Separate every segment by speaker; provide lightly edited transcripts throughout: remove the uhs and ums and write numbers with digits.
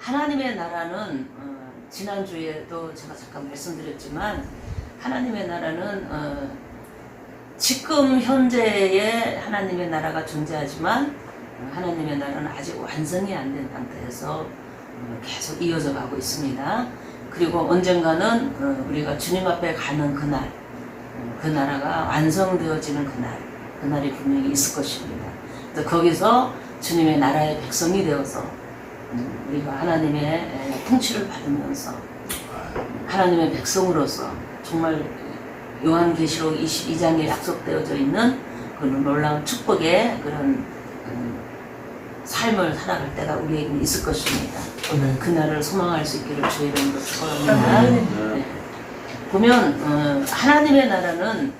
Speaker 1: 하나님의 나라는 지난주에도 제가 잠깐 말씀드렸지만 하나님의 나라는 지금 현재의 하나님의 나라가 존재하지만 하나님의 나라는 아직 완성이 안 된 상태에서 계속 이어져 가고 있습니다. 그리고 언젠가는 우리가 주님 앞에 가는 그날, 그 나라가 완성되어지는 그날이 분명히 있을 것입니다. 거기서 주님의 나라의 백성이 되어서 우리가 하나님의 통치를 받으면서 하나님의 백성으로서 정말 요한계시록 22장에 약속되어져 있는 그런 놀라운 축복의 그런 삶을 살아갈 때가 우리에게 있을 것입니다. 그날을 소망할 수 있기를 주의 이름으로 축원합니다. 네. 보면 하나님의 나라는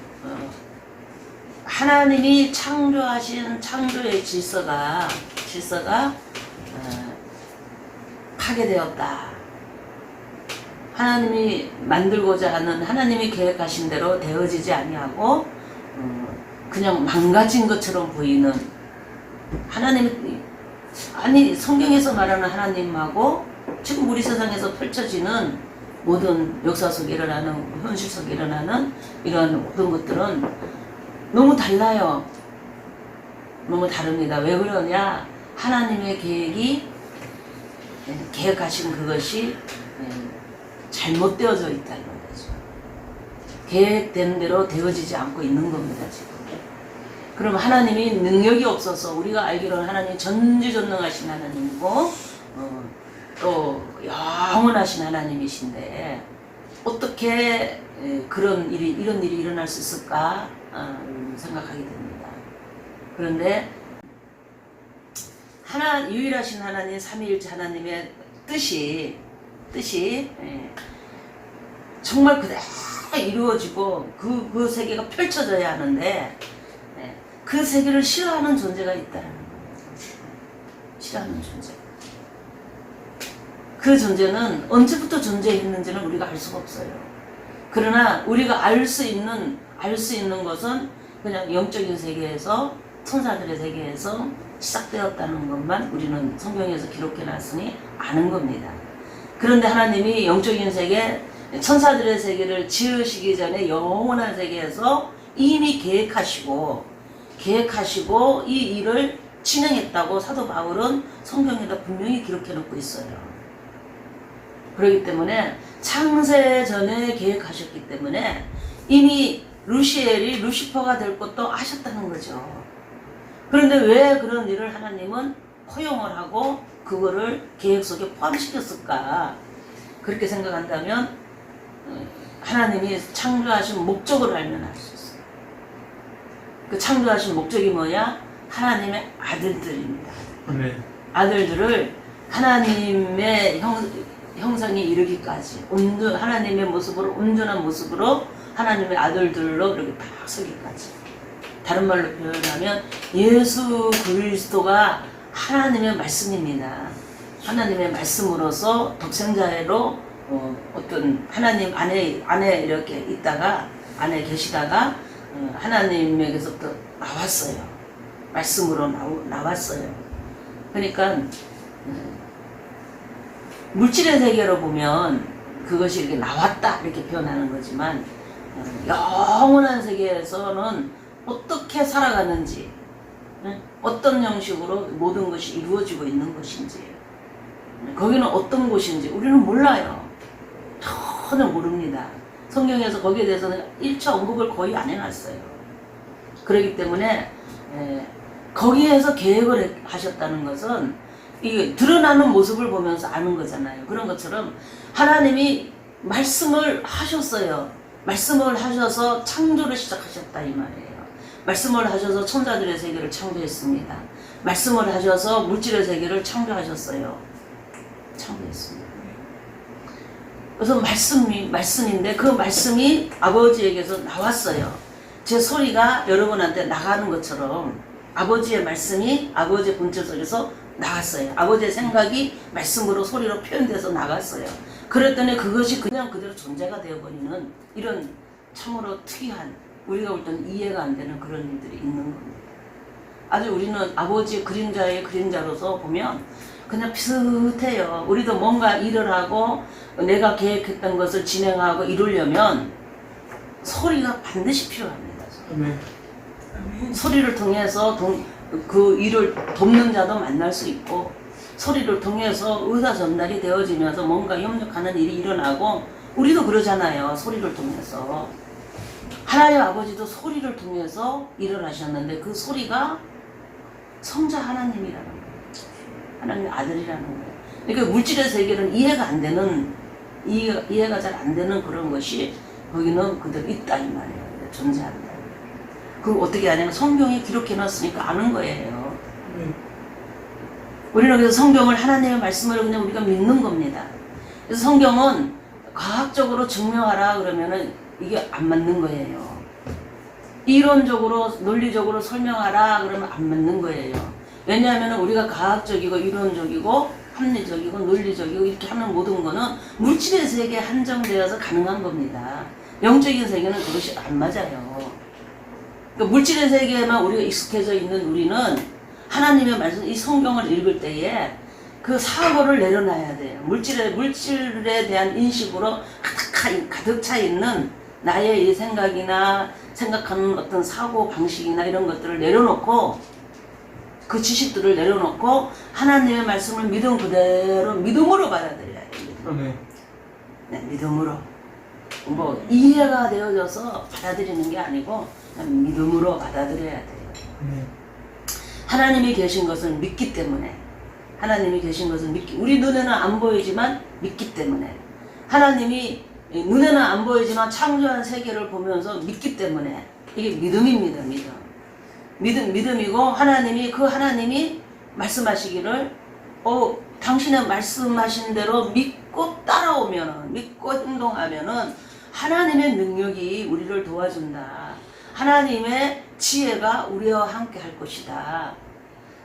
Speaker 1: 하나님이 창조하신 창조의 질서가 파괴되었다. 하나님이 만들고자 하는 하나님이 계획하신 대로 되어지지 아니하고 그냥 망가진 것처럼 보이는 하나님, 아니 성경에서 말하는 하나님하고 지금 우리 세상에서 펼쳐지는 모든 역사 속에 일어나는, 현실 속에 일어나는 이런 모든 것들은 너무 달라요. 너무 다릅니다. 왜 그러냐? 하나님의 계획하신 그것이 잘못되어져 있다는 거죠. 계획된 대로 되어지지 않고 있는 겁니다, 지금. 그럼 하나님이 능력이 없어서, 우리가 알기로는 하나님이 전지전능하신 하나님이고 또 영원하신 하나님이신데 어떻게 이런 일이 일어날 수 있을까 생각하게 됩니다. 그런데 유일하신 하나님, 삼위일체 하나님의 뜻이 정말 그대로 이루어지고 그 세계가 펼쳐져야 하는데 그 세계를 싫어하는 존재가 있다는 거예요. 싫어하는 존재. 그 존재는 언제부터 존재했는지는 우리가 알 수가 없어요. 그러나 우리가 알 수 있는 것은 그냥 영적인 세계에서, 천사들의 세계에서 시작되었다는 것만 우리는 성경에서 기록해 놨으니 아는 겁니다. 그런데 하나님이 영적인 세계, 천사들의 세계를 지으시기 전에 영원한 세계에서 이미 계획하시고 이 일을 진행했다고 사도 바울은 성경에다 분명히 기록해 놓고 있어요. 그렇기 때문에 창세 전에 계획하셨기 때문에 이미 루시엘이 루시퍼가 될 것도 아셨다는 거죠. 그런데 왜 그런 일을 하나님은 허용을 하고 그거를 계획 속에 포함시켰을까? 그렇게 생각한다면 하나님이 창조하신 목적을 알면 알 수 있어요. 그 창조하신 목적이 뭐냐? 하나님의 아들들입니다. 아들들을 하나님의 형상에 이르기까지 하나님의 모습으로, 온전한 모습으로 하나님의 아들들로 이렇게 딱 서기까지. 다른 말로 표현하면 예수 그리스도가 하나님의 말씀입니다. 하나님의 말씀으로서 독생자로 어떤 하나님 안에 이렇게 있다가, 안에 계시다가 하나님에게서부터 나왔어요. 말씀으로 나왔어요. 그러니까 물질의 세계로 보면 그것이 이렇게 나왔다 이렇게 표현하는 거지만 영원한 세계에서는 어떻게 살아가는지, 어떤 형식으로 모든 것이 이루어지고 있는 것인지, 거기는 어떤 곳인지 우리는 몰라요. 전혀 모릅니다. 성경에서 거기에 대해서는 1차 언급을 거의 안 해놨어요. 그렇기 때문에 거기에서 계획을 하셨다는 것은 이 드러나는 모습을 보면서 아는 거잖아요. 그런 것처럼 하나님이 말씀을 하셨어요. 말씀을 하셔서 창조를 시작하셨다 이 말이에요. 말씀을 하셔서 천사들의 세계를 창조했습니다. 말씀을 하셔서 물질의 세계를 창조하셨어요. 창조했습니다. 그래서 말씀인데 그 말씀이 아버지에게서 나왔어요. 제 소리가 여러분한테 나가는 것처럼 아버지의 말씀이 아버지의 본질 속에서 나갔어요. 아버지의 생각이 말씀으로, 소리로 표현돼서 나갔어요. 그랬더니 그것이 그냥 그대로 존재가 되어버리는 이런 참으로 특이한, 우리가 볼 때는 이해가 안 되는 그런 일들이 있는 겁니다. 아주 우리는 아버지의 그림자의 그림자로서 보면 그냥 비슷해요. 우리도 뭔가 일을 하고 내가 계획했던 것을 진행하고 이루려면 소리가 반드시 필요합니다. 소리를 통해서 그 일을 돕는 자도 만날 수 있고, 소리를 통해서 의사 전달이 되어지면서 뭔가 협력하는 일이 일어나고, 우리도 그러잖아요. 소리를 통해서. 하나님 아버지도 소리를 통해서 일을 하셨는데 그 소리가 성자 하나님이라는 거예요. 하나님의 아들이라는 거예요. 그러니까 물질의 세계는 이해가 안 되는, 이해가 잘 안 되는 그런 것이 거기는 그대로 있다 이 말이에요. 존재한다. 그걸 어떻게 아냐면 성경에 기록해 놨으니까 아는 거예요. 우리는 그래서 성경을, 하나님의 말씀을 그냥 우리가 믿는 겁니다. 그래서 성경은 과학적으로 증명하라 그러면은 이게 안 맞는 거예요. 이론적으로 논리적으로 설명하라 그러면 안 맞는 거예요. 왜냐하면 우리가 과학적이고 이론적이고 합리적이고 논리적이고 이렇게 하는 모든 거는 물질의 세계에 한정되어서 가능한 겁니다. 영적인 세계는 그것이 안 맞아요. 그러니까 물질의 세계에만 우리가 익숙해져 있는 우리는 하나님의 말씀, 이 성경을 읽을 때에 그 사고를 내려놔야 돼요. 물질에 대한 인식으로 가득 차 있는 나의 이 생각이나 생각하는 어떤 사고 방식이나 이런 것들을 내려놓고, 그 지식들을 내려놓고 하나님의 말씀을 믿음 그대로 믿음으로 받아들여야 돼요. 네, 믿음으로. 뭐 이해가 되어져서 받아들이는 게 아니고 그냥 믿음으로 받아들여야 돼요. 하나님이 계신 것을 믿기 때문에, 하나님이 계신 것을 우리 눈에는 안 보이지만 믿기 때문에, 하나님이 눈에는 안 보이지만 창조한 세계를 보면서 믿기 때문에, 이게 믿음입니다. 믿음이고, 하나님이 말씀하시기를 당신의 말씀하신 대로 믿고 따라오면은, 믿고 행동하면은 하나님의 능력이 우리를 도와준다. 하나님의 지혜가 우리와 함께 할 것이다.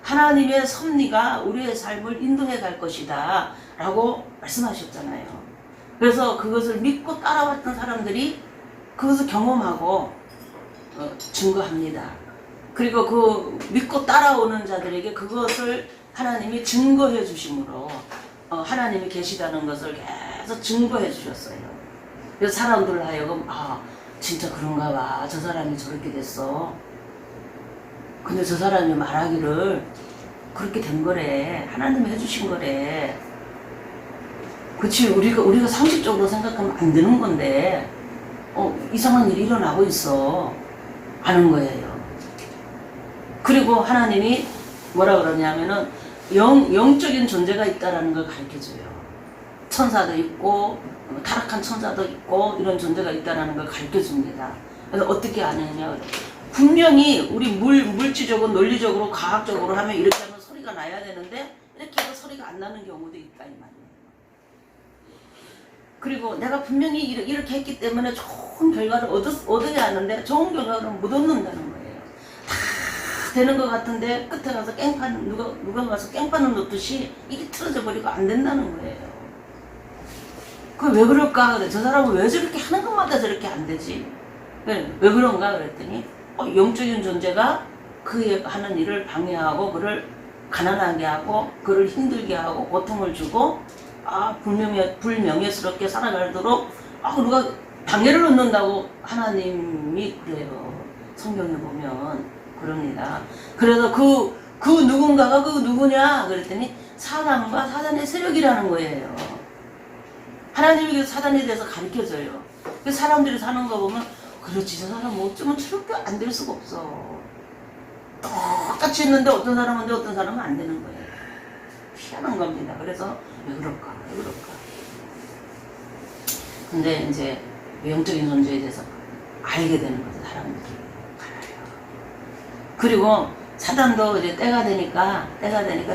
Speaker 1: 하나님의 섭리가 우리의 삶을 인도해 갈 것이다 라고 말씀하셨잖아요. 그래서 그것을 믿고 따라왔던 사람들이 그것을 경험하고 증거합니다. 그리고 그 믿고 따라오는 자들에게 그것을 하나님이 증거해 주심으로 하나님이 계시다는 것을 계속 증거해 주셨어요. 그래서 사람들 하여금 진짜 그런가 봐. 저 사람이 저렇게 됐어. 근데 저 사람이 말하기를 그렇게 된 거래. 하나님이 해주신 거래. 그치, 우리가 상식적으로 생각하면 안 되는 건데 이상한 일이 일어나고 있어. 아는 거예요. 그리고 하나님이 뭐라 그러냐면은 영적인 존재가 있다라는 걸 가르쳐줘요. 천사도 있고 타락한 천사도 있고 이런 존재가 있다라는 걸 가르쳐줍니다. 그래서 어떻게 아느냐, 분명히 우리 물질적으로 논리적으로 과학적으로 하면 이렇게 하면 소리가 나야 되는데 이렇게 해서 소리가 안 나는 경우도 있다 이 말이에요. 그리고 내가 분명히 이렇게 했기 때문에 좋은 결과를 얻어야 하는데 좋은 결과를 못 얻는다는 거예요. 다 되는 것 같은데 끝에 가서 누가 가서 깽판을 놓듯이 이게 틀어져 버리고 안 된다는 거예요. 그게 왜 그럴까? 그래. 저 사람은 왜 저렇게 하는 것마다 저렇게 안 되지? 왜 그런가? 그랬더니 영적인 존재가 그의 하는 일을 방해하고 그를 가난하게 하고 그를 힘들게 하고 고통을 주고 불명예스럽게 살아가도록 누가 방해를 넣는다고 하나님이 그래요. 성경에 보면 그럽니다. 그래서 그 누군가가 그 누구냐 그랬더니 사단과 사단의 세력이라는 거예요. 하나님이 사단에 대해서 가르쳐줘요. 그 사람들이 사는 거 보면 그렇지, 저 사람 어쩌면 저렇게 안 될 수가 없어. 똑같이 했는데 어떤 사람은 돼, 어떤 사람은 안 되는 거예요. 희한한 겁니다. 그래서 왜 그럴까? 근데 이제 영적인 존재에 대해서 알게 되는 거죠. 사람들이 알아요. 그리고 사단도 이제 때가 되니까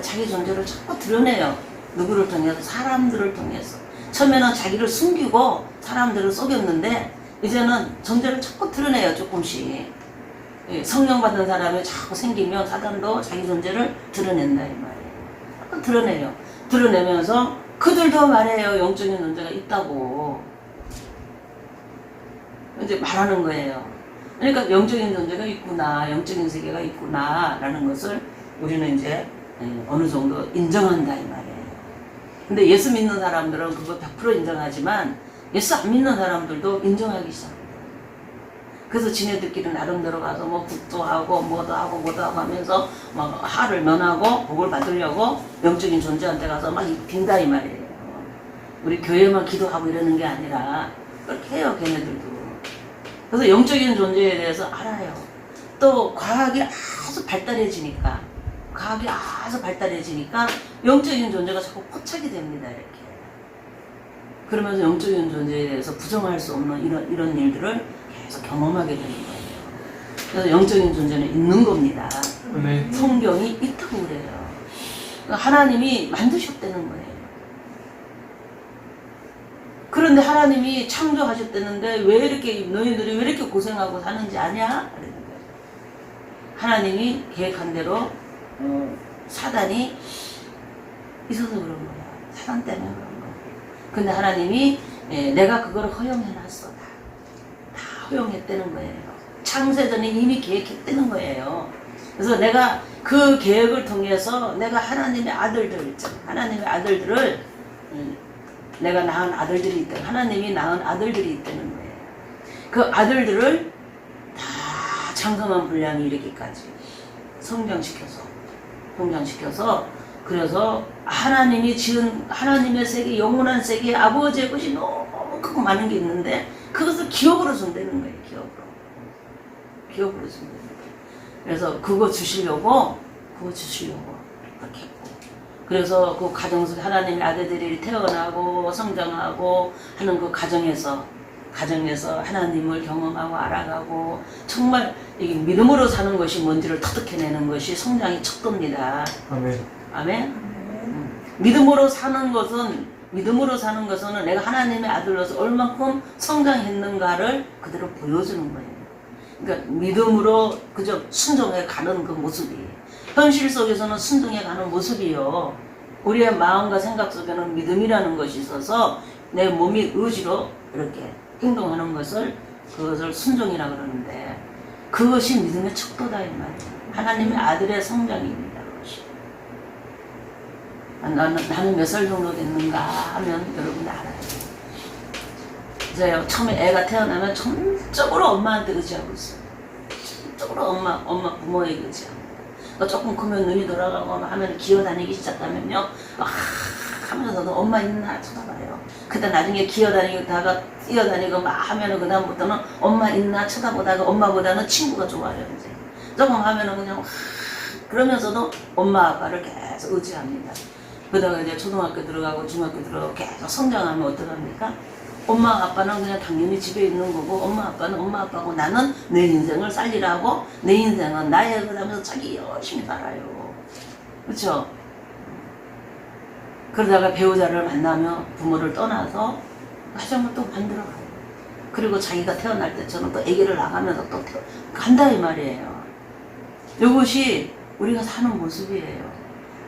Speaker 1: 자기 존재를 자꾸 드러내요. 누구를 통해서? 사람들을 통해서. 처음에는 자기를 숨기고 사람들을 속였는데 이제는 존재를 자꾸 드러내요. 조금씩. 성령 받은 사람이 자꾸 생기면 사단도 자기 존재를 드러낸다 이 말이에요. 자꾸 드러내요. 드러내면서 그들도 말해요. 영적인 존재가 있다고 이제 말하는 거예요. 그러니까 영적인 존재가 있구나, 영적인 세계가 있구나 라는 것을 우리는 이제 어느 정도 인정한다 이 말이에요. 근데 예수 믿는 사람들은 그거 100% 인정하지만 예수 안 믿는 사람들도 인정하기 시작합니다. 그래서 지네들끼리 나름대로 가서 뭐 국도 하고 뭐도 하고 뭐도 하고 하면서 막 하를 면하고 복을 받으려고 영적인 존재한테 가서 막 빈다 이 말이에요. 우리 교회만 기도하고 이러는 게 아니라 그렇게 해요 걔네들도. 그래서 영적인 존재에 대해서 알아요. 또 과학이 아주 발달해지니까 영적인 존재가 자꾸 포착이 됩니다 이렇게. 그러면서 영적인 존재에 대해서 부정할 수 없는 이런 일들을 계속 경험하게 되는 거예요. 그래서 영적인 존재는 있는 겁니다.
Speaker 2: 네.
Speaker 1: 성경이 있다고 그래요. 그러니까 하나님이 만드셨다는 거예요. 그런데 하나님이 창조하셨다는데 왜 이렇게 너희들이 왜 이렇게 고생하고 사는지 아냐? 그러는 거예요. 하나님이 계획한 대로 사단이 있어서 그런 거야. 사단 때문에 그런 거야. 근데 하나님이 내가 그걸 허용해놨어. 다 허용했다는 거예요. 창세전에 이미 계획했다는 거예요. 그래서 내가 그 계획을 통해서 내가 하나님의 아들들 있잖아. 하나님의 아들들을 내가 낳은 아들들이 있다. 하나님이 낳은 아들들이 있다는 거예요. 그 아들들을 다 장성한 분량이 이르기까지 성장시켜서 그래서 하나님이 지은 하나님의 세계, 영원한 세계에 아버지의 것이 너무 크고 많은 게 있는데 그것을 기업으로 준다는 거예요. 기업으로 준다는 거예요. 그래서 그거 주시려고 그렇게 했고, 그래서 그 가정 속에 하나님의 아들들이 태어나고 성장하고 하는 그 가정에서 하나님을 경험하고 알아가고 정말 이게 믿음으로 사는 것이 뭔지를 터득해내는 것이 성장의 척도입니다.
Speaker 2: 아멘.
Speaker 1: 아멘. 믿음으로 사는 것은 내가 하나님의 아들로서 얼만큼 성장했는가를 그대로 보여주는 거예요. 그러니까 믿음으로 그저 순종해 가는 그 모습이, 현실 속에서는 순종해 가는 모습이요. 우리의 마음과 생각 속에는 믿음이라는 것이 있어서 내 몸이 의지로 이렇게 행동하는 그것을 순종이라 그러는데, 그것이 믿음의 척도다 이 말이에요. 하나님의 아들의 성장입니다. 그것이. 나는 몇 살 정도 됐는가 하면 여러분이 알아요. 그래서 처음에 애가 태어나면 전적으로 엄마한테 의지하고 있어요. 전적으로 엄마 부모에게 의지하고. 그러니까 조금 크면 눈이 돌아가고 하면 기어다니기 시작하면요, 하면서도 엄마 있나 쳐다봐요. 그때 나중에 기어다니다가 뛰어다니고 막 하면은 그다음부터는 엄마 있나 쳐다보다가 엄마보다는 친구가 좋아요. 이제 조금 하면은 그냥 그러면서도 엄마 아빠를 계속 의지합니다. 그러다가 이제 초등학교 들어가고 중학교 들어가고 계속 성장하면 어떡합니까? 엄마 아빠는 그냥 당연히 집에 있는 거고, 엄마 아빠는 엄마 아빠고, 나는 내 인생을 살리라고, 내 인생은 나의 그러면서 자기 열심히 살아요. 그렇죠? 그러다가 배우자를 만나며 부모를 떠나서 가정을 또 만들어가요. 그리고 자기가 태어날 때처럼 또 아기를 낳아가면서 또 간다 이 말이에요. 이것이 우리가 사는 모습이에요.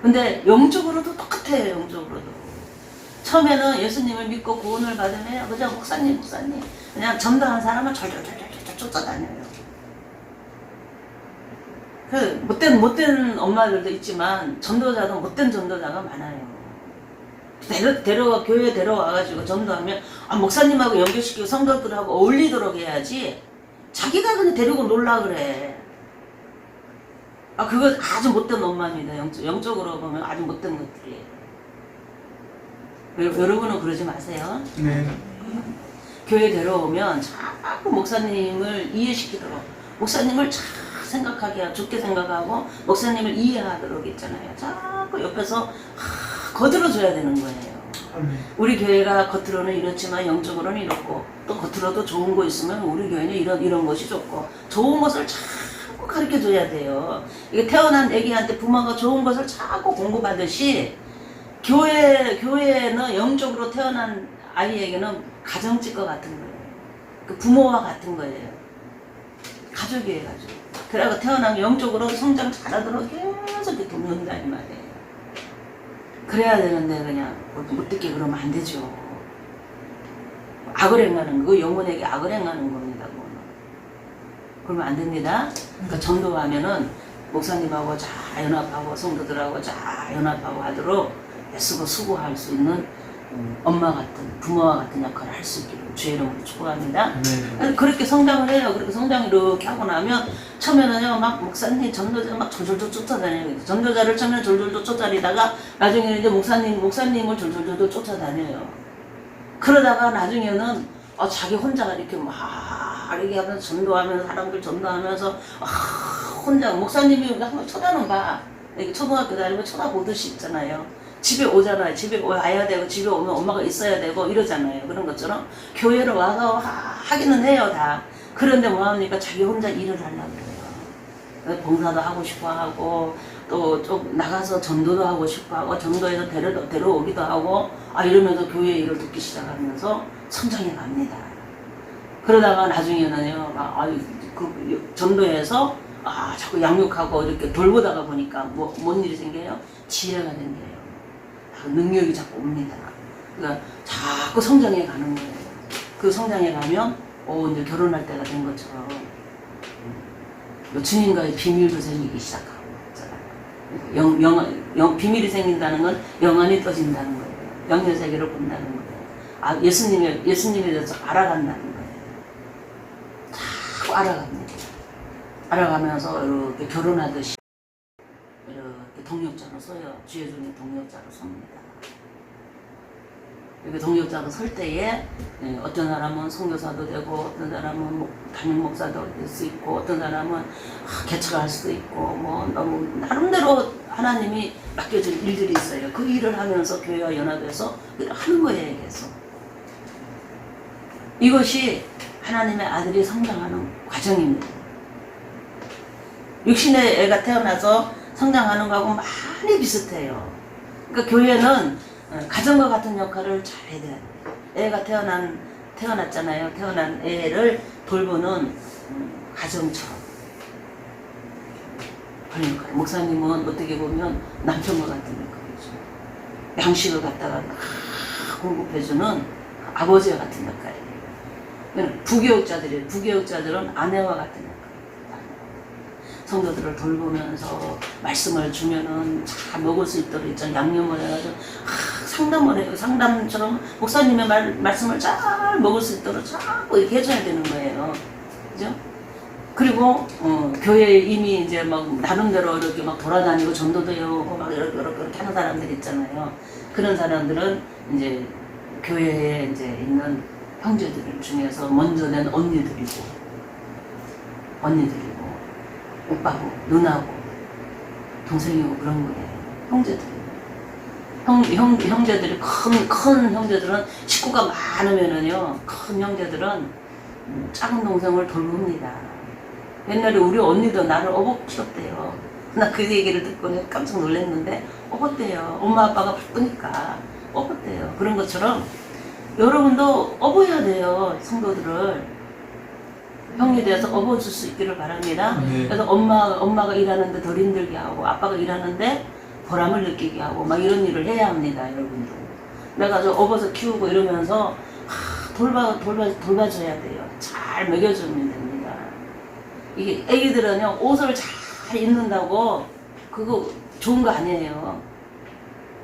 Speaker 1: 근데 영적으로도 똑같아요. 영적으로도. 처음에는 예수님을 믿고 구원을 받으면 그냥 목사님 그냥 전도한 사람을 절절절절 쫓아다녀요. 그 못된 엄마들도 있지만 전도자도 못된 전도자가 많아요. 교회에 데려와가지고 전도하면 목사님하고 연결시키고 성도들하고 어울리도록 해야지, 자기가 그냥 데리고 놀라 그래. 그거 아주 못된 엄마입니다. 영적으로 보면 아주 못된 것들이에요. 여러분은 그러지 마세요.
Speaker 2: 네.
Speaker 1: 교회 데려오면 자꾸 목사님을 이해시키도록, 목사님을 잘 생각하게, 좋게 생각하고 목사님을 이해하도록 있잖아요. 자꾸 옆에서 거들어줘야 되는 거예요. 우리 교회가 겉으로는 이렇지만 영적으로는 이렇고, 또 겉으로도 좋은 거 있으면 우리 교회는 이런 것이 좋고, 좋은 것을 자꾸 가르쳐줘야 돼요. 이게 태어난 애기한테 부모가 좋은 것을 자꾸 공부받듯이, 교회는 영적으로 태어난 아이에게는 가정집과 같은 거예요. 그 부모와 같은 거예요. 가족이에요, 가족. 그래서 태어나면 영적으로 성장 잘하도록 계속 이렇게 돕는다 이 말이에요. 그래야 되는데 그냥 못 듣게 그러면 안 되죠. 악을 행하는 거, 영혼에게 악을 행하는 겁니다. 그러면 안 됩니다. 그러니까 전도하면은 목사님하고 잘 연합하고 성도들하고 잘 연합하고 하도록 애쓰고 수고할 수 있는 엄마 같은 부모와 같은 역할을 할 수 있기를 주의 이름으로 축복합니다.
Speaker 2: 네.
Speaker 1: 그렇게 성장을 해요. 그렇게 성장을 이렇게 하고 나면 처음에는요 막 목사님 전도자 막 졸졸졸 쫓아다녀요. 전도자를 처음에 졸졸졸 쫓아다니다가 나중에는 이제 목사님을 졸졸졸 쫓아다녀요. 그러다가 나중에는 자기 혼자가 이렇게 막 이렇게 하면서 전도하면서 사람들 전도하면서 혼자 목사님이 한번 쳐다는 봐. 이렇게 초등학교 다니면 쳐다보듯이 있잖아요. 집에 오잖아요. 집에 와야 되고 집에 오면 엄마가 있어야 되고 이러잖아요. 그런 것처럼 교회를 와서 하기는 해요 다. 그런데 뭐합니까? 자기 혼자 일을 하려고 그래요. 봉사도 하고 싶어 하고 또 좀 나가서 전도도 하고 싶어 하고 전도에서 데려오기도 하고 이러면서 교회 일을 돕기 시작하면서 성장해 갑니다. 그러다가 나중에는요 그 전도에서 자꾸 양육하고 이렇게 돌보다가 보니까 뭔 일이 생겨요? 지혜가 생겨요. 능력이 자꾸 옵니다. 그러니까 자꾸 성장해 가는 거예요. 그 성장해 가면 이제 결혼할 때가 된 것처럼 주님과의 비밀도 생기기 시작하고 비밀이 생긴다는 건 영안이 떠진다는 거예요. 영의 세계를 본다는 거예요. 예수님에 대해서 알아간다는 거예요. 자꾸 알아갑니다. 알아가면서 이렇게 결혼하듯이 이렇게 동역자로 서요. 주의 종의 동역자로 섭니다. 이렇게 동역자로 설 때에 어떤 사람은 선교사도 되고 어떤 사람은 담임 목사도 될 수 있고 어떤 사람은 개척을 할 수도 있고 뭐 너무 나름대로 하나님이 맡겨준 일들이 있어요. 그 일을 하면서 교회와 연합해서 하는 거예요. 계속. 이것이 하나님의 아들이 성장하는 과정입니다. 육신의 애가 태어나서 성장하는 거하고 많이 비슷해요. 그러니까 교회는 가정과 같은 역할을 잘 해야 돼요. 애가 태어났잖아요. 태어난 애를 돌보는 가정처럼. 그런 역할. 목사님은 어떻게 보면 남편과 같은 역할이죠. 양식을 갖다가 공급해주는 아버지와 같은 역할이에요. 부교육자들은 아내와 같은 역할. 성도들을 돌보면서 말씀을 주면은 잘 먹을 수 있도록 양념을 해가지고 상담을 해요. 상담처럼 목사님의 말씀을 잘 먹을 수 있도록 자꾸 이렇게 해줘야 되는 거예요. 그죠? 그리고 교회에 이미 이제 막 나름대로 이렇게 막 돌아다니고 전도도 해오고 막 이렇게 하는 사람들 있잖아요. 그런 사람들은 이제 교회에 이제 있는 형제들 중에서 먼저 된 언니들이고 오빠고 누나고 동생이고 그런 거예요. 형제들이. 형제들이 큰 형제들은 식구가 많으면은요 큰 형제들은 작은 동생을 돌봅니다. 옛날에 우리 언니도 나를 어복 키웠대요. 나 그 얘기를 듣고 깜짝 놀랐는데 업었대요. 엄마 아빠가 바쁘니까 업었대요. 그런 것처럼 여러분도 업어야 돼요. 성도들을. 형에 대해서 업어줄 수 있기를 바랍니다. 그래서 엄마가 일하는데 덜 힘들게 하고 아빠가 일하는데 보람을 느끼게 하고 막 이런 일을 해야 합니다. 여러분들. 내가 업어서 키우고 이러면서 돌봐줘야 돼요. 잘 먹여주면 됩니다. 이게 애기들은요 옷을 잘 입는다고 그거 좋은 거 아니에요.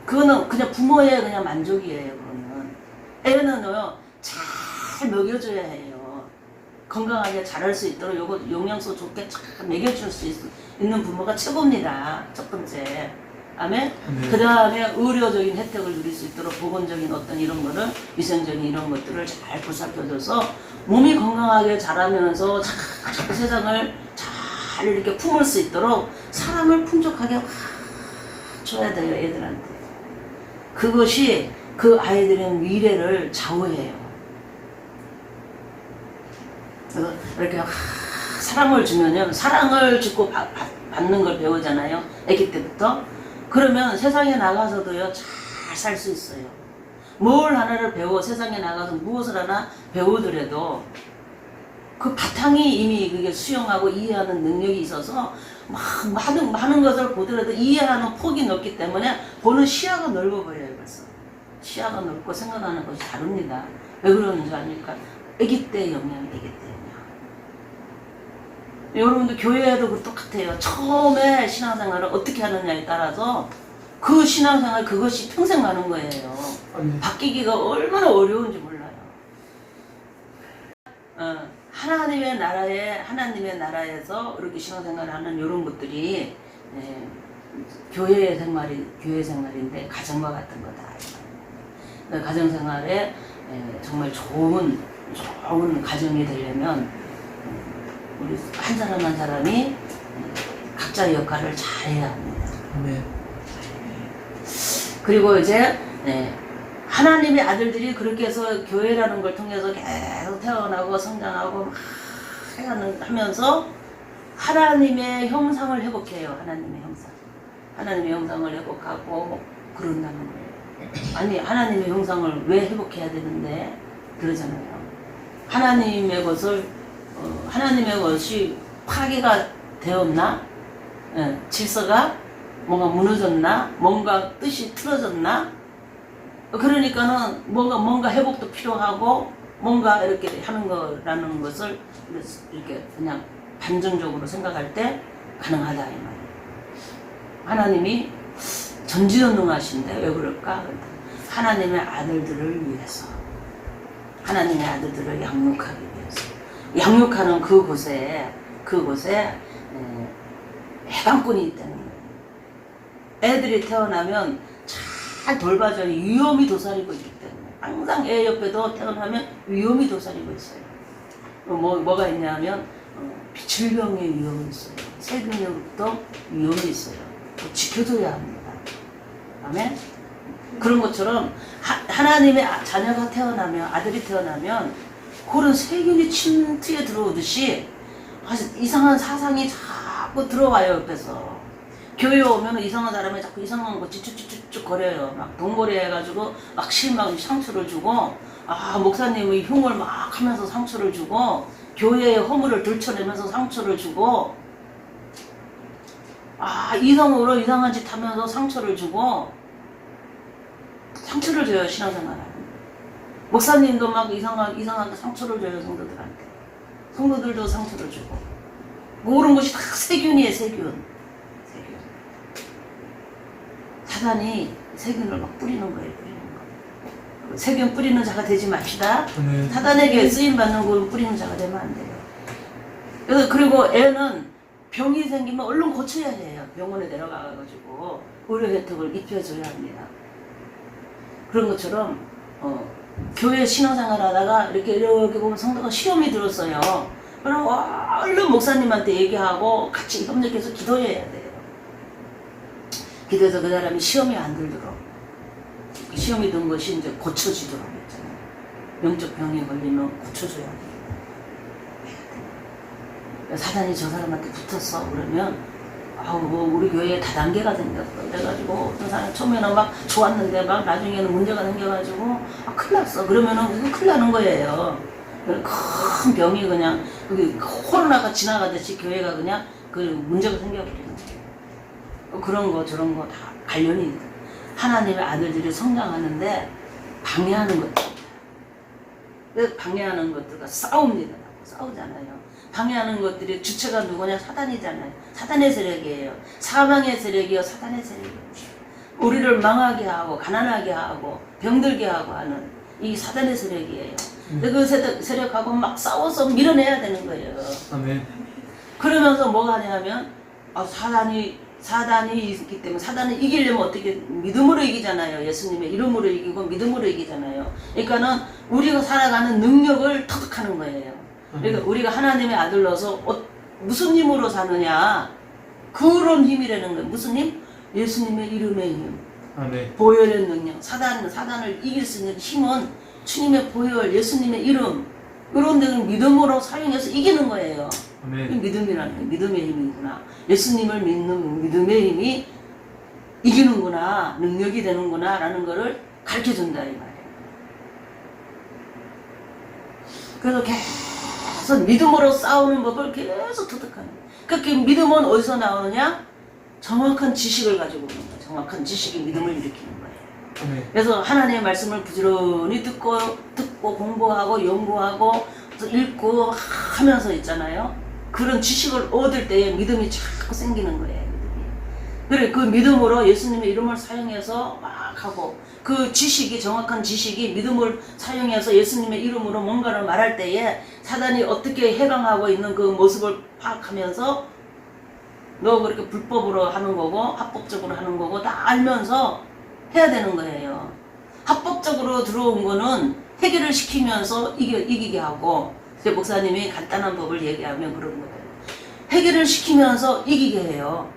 Speaker 1: 그거는 그냥 부모의 그냥 만족이에요. 그러면 애는요 잘 먹여줘야 해요. 건강하게 자랄 수 있도록 요거 영양소 좋게 잘 먹여줄 수 있는 부모가 최고입니다. 첫 번째. 아멘. 그 다음에 의료적인 혜택을 누릴 수 있도록 보건적인 어떤 이런 거를 위생적인 이런 것들을 잘 보살펴줘서 몸이 건강하게 자라면서 잘 세상을 잘 이렇게 품을 수 있도록 사랑을 풍족하게 줘야 돼요. 애들한테. 그것이 그 아이들의 미래를 좌우해요. 그래서 이렇게 사랑을 주면요. 사랑을 주고 받는 걸 배우잖아요. 아기 때부터. 그러면 세상에 나가서도요. 잘 살 수 있어요. 뭘 하나를 배워 세상에 나가서 무엇을 하나 배우더라도 그 바탕이 이미 그게 수용하고 이해하는 능력이 있어서 막 많은 것을 보더라도 이해하는 폭이 넓기 때문에 보는 시야가 넓어 보여요. 벌써. 시야가 넓고 생각하는 것이 다릅니다. 왜 그러는 줄 아십니까? 아기 때 영향, 아기 때 영향. 여러분들 교회에도 똑같아요. 처음에 신앙생활을 어떻게 하느냐에 따라서 그 신앙생활 그것이 평생 가는 거예요. 바뀌기가 얼마나 어려운지 몰라요. 하나님의 나라에서 이렇게 신앙생활을 하는 이런 것들이 교회 생활인데 가정과 같은 거다. 가정생활에 정말 좋은 가정이 되려면 우리 한 사람 한 사람이 각자의 역할을 잘해야 합니다.
Speaker 2: 네.
Speaker 1: 그리고 이제 하나님의 아들들이 그렇게 해서 교회라는 걸 통해서 계속 태어나고 성장하고 막 하면서 하나님의 형상을 회복해요. 하나님의 형상을 회복하고 그런다는 거예요. 아니 하나님의 형상을 왜 회복해야 되는데 그러잖아요. 하나님의 것이 파괴가 되었나? 질서가 뭔가 무너졌나? 뭔가 뜻이 틀어졌나? 그러니까는 뭔가 회복도 필요하고 뭔가 이렇게 하는 거라는 것을 이렇게 그냥 반전적으로 생각할 때 가능하다 이 말이에요. 하나님이 전지전능하신데 왜 그럴까? 하나님의 아들들을 위해서, 하나님의 아들들을 양육하기 위해서, 양육하는 그곳에 해방꾼이 있다는 거예요. 애들이 태어나면 잘 돌봐줘야 위험이 도사리고 있기 때문에 항상 애 옆에도 태어나면 위험이 도사리고 있어요. 뭐가 있냐면 질병의 위험이 있어요. 세균으로부터 위험이 있어요. 지켜줘야 합니다. 아멘? 그런 것처럼 하나님의 자녀가 태어나면, 아들이 태어나면 그런 세균이 침투에 들어오듯이 이상한 사상이 자꾸 들어와요. 옆에서 교회 오면 이상한 사람이 자꾸 이상한 거 쭈쭈쭈쭈 거려요. 막 돈거래 해가지고 막 실망 상처를 주고, 목사님의 흉을 막 하면서 상처를 주고, 교회의 허물을 들춰내면서 상처를 주고, 이성으로 이상한 짓 하면서 상처를 주고, 상처를 줘요. 신앙생활. 목사님도 막 이상하게 상처를 줘요. 성도들한테. 성도들도 상처를 주고. 모든 것이 다 세균이에요. 세균. 사단이 세균을 막 뿌리는 거예요. 세균 뿌리는 자가 되지 맙시다. 사단에게 쓰임받는 거 뿌리는 자가 되면 안 돼요. 그리고 애는 병이 생기면 얼른 고쳐야 해요. 병원에 내려가가지고 의료 혜택을 입혀줘야 합니다. 그런 것처럼 교회 신앙생활 하다가 이렇게 보면 성도가 시험이 들었어요. 그럼 얼른 목사님한테 얘기하고 같이 협력해서 기도해야 돼요. 기도해서 그 사람이 시험이 안 들도록, 시험이 든 것이 이제 고쳐지도록 했잖아요. 영적 병에 걸리면 고쳐줘야 돼요. 사단이 저 사람한테 붙었어. 그러면 우리 교회에 다단계가 생겼어. 그래가지고 어떤 사람이 처음에는 막 좋았는데 막 나중에는 문제가 생겨가지고 큰일 났어. 그러면은 이거 큰일 나는 거예요. 큰 병이 그냥 코로나가 지나가듯이 교회가 그냥 그 문제가 생겨버리는 거예요. 그런 거 저런 거 다 관련이 있다. 하나님의 아들들이 성장하는데 방해하는 것들. 방해하는 것들과 싸웁니다. 싸우잖아요. 방해하는 것들이 주체가 누구냐? 사단이잖아요. 사단의 세력이에요. 사망의 세력이요. 사단의 세력이에요. 우리를 망하게 하고 가난하게 하고 병들게 하고 하는 이 사단의 세력이에요. 그 세력하고 막 싸워서 밀어내야 되는 거예요.
Speaker 2: 아멘.
Speaker 1: 그러면서 뭐가 하냐면 사단이 있기 때문에 사단을 이기려면 어떻게 믿음으로 이기잖아요. 예수님의 이름으로 이기고 믿음으로 이기잖아요. 그러니까는 우리가 살아가는 능력을 터득하는 거예요. 그러니까 우리가 하나님의 아들로서 무슨 힘으로 사느냐, 그런 힘이라는 거예요. 무슨 힘? 예수님의 이름의 힘.
Speaker 2: 아멘.
Speaker 1: 보혈의 능력. 사단을 이길 수 있는 힘은 주님의 보혈, 예수님의 이름, 이런 데는 믿음으로 사용해서 이기는 거예요.
Speaker 2: 아멘.
Speaker 1: 믿음이라는 게 믿음의 힘이구나. 예수님을 믿는 믿음의 힘이 이기는구나, 능력이 되는구나 라는 거를 가르쳐준다 이 말이에요. 그래서 계속 믿음으로 싸우는 법을 계속 터득하는 거예요. 그러니까 믿음은 어디서 나오느냐? 정확한 지식을 가지고 오는 거예요. 정확한 지식이 믿음을 일으키는 거예요.
Speaker 2: 아멘.
Speaker 1: 그래서 하나님의 말씀을 부지런히 듣고 공부하고 연구하고 읽고 하면서 있잖아요. 그런 지식을 얻을 때에 믿음이 자꾸 생기는 거예요. 믿음이. 그래 그 믿음으로 예수님의 이름을 사용해서 막 하고 그 지식이 정확한 지식이 믿음을 사용해서 예수님의 이름으로 뭔가를 말할 때에 사단이 어떻게 해방하고 있는 그 모습을 파악하면서 너 그렇게 불법으로 하는 거고 합법적으로 하는 거고 다 알면서 해야 되는 거예요. 합법적으로 들어온 거는 해결을 시키면서 이기게 하고 제 목사님이 간단한 법을 얘기하면 그런 거예요. 해결을 시키면서 이기게 해요.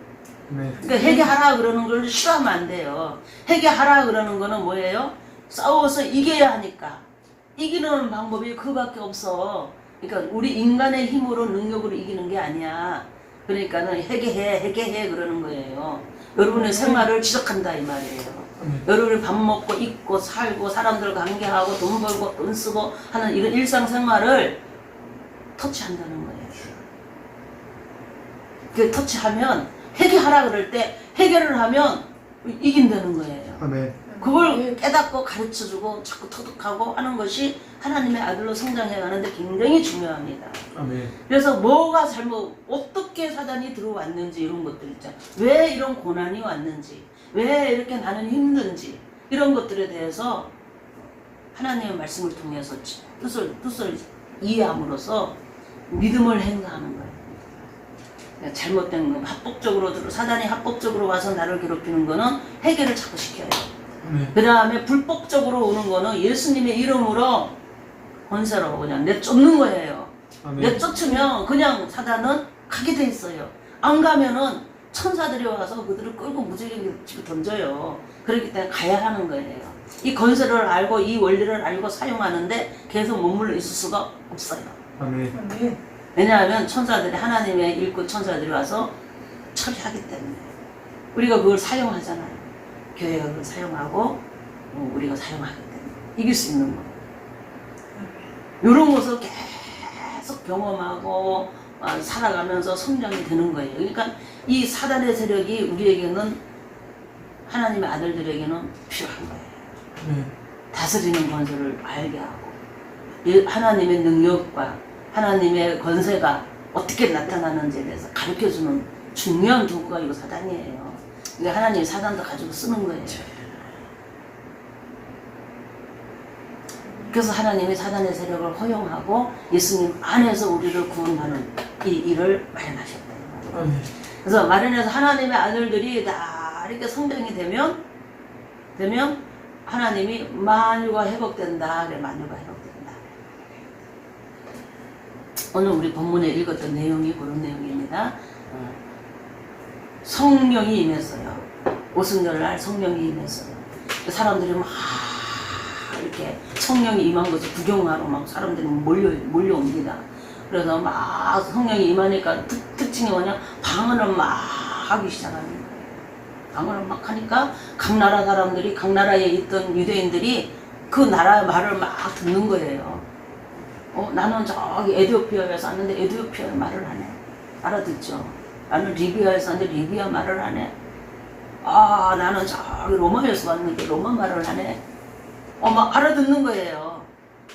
Speaker 2: 네.
Speaker 1: 그러니까 해결하라 그러는 걸 싫어하면 안 돼요. 해결하라 그러는 거는 뭐예요? 싸워서 이겨야 하니까. 이기는 방법이 그밖에 없어. 그러니까 우리 인간의 힘으로 능력으로 이기는 게 아니야. 그러니까는 해결해 그러는 거예요. 여러분의 생활을 지속한다 이 말이에요. 여러분이 밥 먹고 입고 살고 사람들과 관계하고 돈 벌고 돈 쓰고 하는 이런 일상생활을 터치한다는 거예요. 그 터치하면 해결하라 그럴 때 해결을 하면 이긴다는 거예요.
Speaker 2: 아멘.
Speaker 1: 그걸 깨닫고 가르쳐주고 자꾸 터득하고 하는 것이 하나님의 아들로 성장해 가는데 굉장히 중요합니다.
Speaker 2: 아멘.
Speaker 1: 그래서 뭐가 잘못 어떻게 사단이 들어왔는지 이런 것들 있잖아요. 왜 이런 고난이 왔는지 왜 이렇게 나는 힘든지 이런 것들에 대해서 하나님의 말씀을 통해서 뜻을 이해함으로써 믿음을 행사하는 거예요. 잘못된 거 합법적으로 사단이 합법적으로 와서 나를 괴롭히는 거는 해결을 자꾸 시켜요. 그 다음에 불법적으로 오는 거는 예수님의 이름으로 권세로 그냥 내쫓는 거예요.
Speaker 2: 아멘.
Speaker 1: 내쫓으면 그냥 사단은 가게 돼 있어요. 안 가면은 천사들이 와서 그들을 끌고 무지개 집에 던져요. 그렇기 때문에 가야 하는 거예요. 이 권세를 알고 이 원리를 알고 사용하는데 계속 머물러 있을 수가 없어요.
Speaker 2: 아멘.
Speaker 1: 왜냐하면 천사들이 하나님의 일꾼 천사들이 와서 처리하기 때문에 우리가 그걸 사용하잖아요. 교회가 그걸 사용하고 우리가 사용하기 때문에 이길 수 있는 거. 이런 것을 계속 경험하고 살아가면서 성장이 되는 거예요. 그러니까 이 사단의 세력이 우리에게는 하나님의 아들들에게는 필요한 거예요. 다스리는 권세를 알게 하고 하나님의 능력과 하나님의 권세가 어떻게 나타나는지에 대해서 가르쳐주는 중요한 도구가 이거 사단이에요. 그러니까 하나님이 사단도 가지고 쓰는 거예요. 그래서 하나님이 사단의 세력을 허용하고 예수님 안에서 우리를 구원하는 이 일을 마련하셨다. 그래서 마련해서 하나님의 아들들이 다 이렇게 성장이 되면 하나님이 만유가 회복된다. 그래, 만유가 회복된다. 오늘 우리 본문에 읽었던 내용이 그런 내용입니다. 성령이 임했어요. 오순절날 성령이 임했어요. 사람들이 막 이렇게 성령이 임한 것을 구경하러 막 사람들이 몰려옵니다. 그래서 막 성령이 임하니까 특징이 뭐냐? 방언을 막 하기 시작하는 거예요. 방언을 막 하니까 각 나라 사람들이 각 나라에 있던 유대인들이 그 나라 말을 막 듣는 거예요. 나는 저기 에티오피아에서 왔는데 에티오피아 말을 하네. 알아듣죠? 나는 리비아에서 왔는데 리비아 말을 하네. 나는 저기 로마에서 왔는데 로마 말을 하네. 막 알아듣는 거예요.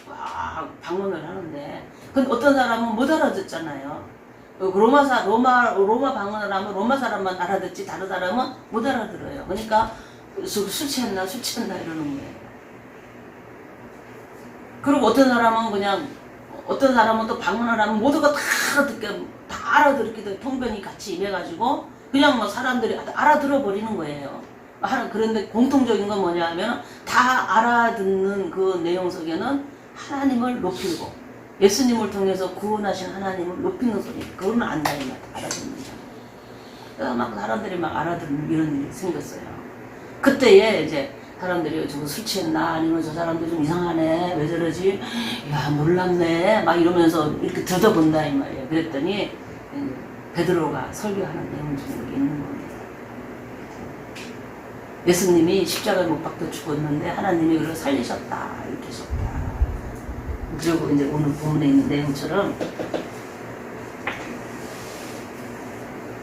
Speaker 1: 와, 방언을 하는데. 근데 어떤 사람은 못 알아듣잖아요. 로마 방언을 하면 로마 사람만 알아듣지 다른 사람은 못 알아들어요. 그러니까 술 취했나 이러는 거예요. 그리고 어떤 사람은 또 방언을 하면 모두가 다 알아듣게 돼. 통변이 같이 임해가지고 그냥 뭐 사람들이 알아들어 버리는 거예요. 그런데 공통적인 건 뭐냐 하면 다 알아듣는 그 내용 속에는 하나님을 높이고 예수님을 통해서 구원하신 하나님을 높이는 소리. 그거는 안다 이 말. 알아듣는 자. 그래서 막 사람들이 막 알아듣는 이런 일이 생겼어요. 그때에 이제 사람들이 저거 술 취했나 아니면 저 사람들 좀 이상하네 왜 저러지 야 몰랐네 막 이러면서 이렇게 들여다본다 이 말이에요. 그랬더니 베드로가 설교하는 내용 중에 여기 있는 겁니다. 예수님이 십자가에 못 박혀 죽었는데 하나님이 그를 살리셨다 이렇게 하셨다. 그리고 이제 오늘 본문에 있는 내용처럼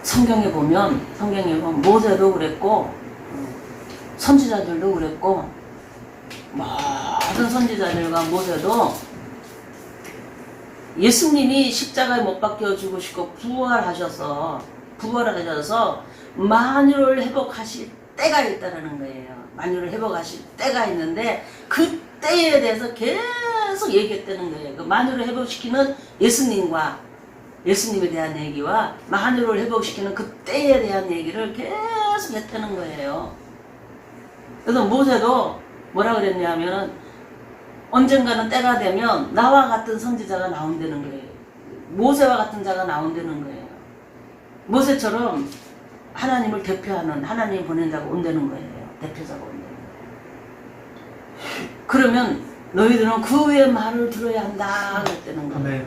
Speaker 1: 성경에 보면 모세도 그랬고 선지자들도 그랬고 모든 선지자들과 모세도 예수님이 십자가에 못 박혀 죽으시고 부활하셔서 만유를 회복하실 때가 있다라는 거예요. 만유를 회복하실 때가 있는데 그 때에 대해서 계속 얘기했다는 거예요. 그 만유를 회복시키는 예수님에 대한 얘기와 만유를 회복시키는 그 때에 대한 얘기를 계속 했다는 거예요. 그래서 모세도 뭐라 그랬냐면은 언젠가는 때가 되면 나와 같은 선지자가 나온다는 거예요. 모세와 같은 자가 나온다는 거예요. 모세처럼 하나님을 대표하는 하나님이 보낸 자가 온다는 거예요. 대표자가 온다는 거예요. 그러면 너희들은 그의 말을 들어야 한다 그랬다는 거예요.
Speaker 2: 아멘.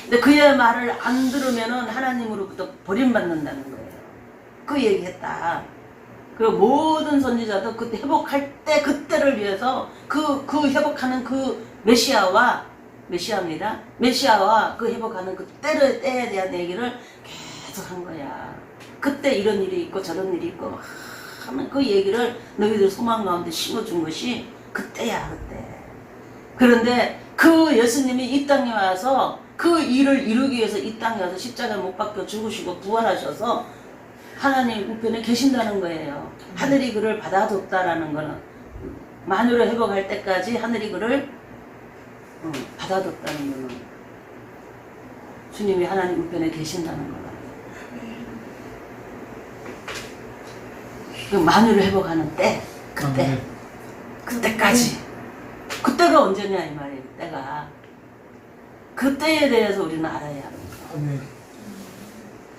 Speaker 1: 근데 그의 말을 안 들으면은 하나님으로부터 버림받는다는 거예요. 그 얘기했다. 그리고 모든 선지자도 그때 회복할 때 그때를 위해서 그 회복하는 그 메시아입니다. 메시아와 그 회복하는 그 때에 대한 얘기를 계속 한 거야. 그때 이런 일이 있고 저런 일이 있고 하면 그 얘기를 너희들 소망 가운데 심어준 것이 그때야 그때. 그런데 그 예수님이 이 땅에 와서 그 일을 이루기 위해서 이 땅에 와서 십자가에 못 박혀 죽으시고 부활하셔서 하나님 우편에 계신다는 거예요. 하늘이 그를 받아줬다라는 거는 만유를 회복할 때까지 하늘이 그를 받아줬다는 거는 주님이 하나님 우편에 계신다는 거다. 그 만유를 회복하는 때 그때 그때까지 그때가 언제냐 이 말이에요. 그때에 대해서 우리는 알아야 하는 거예요.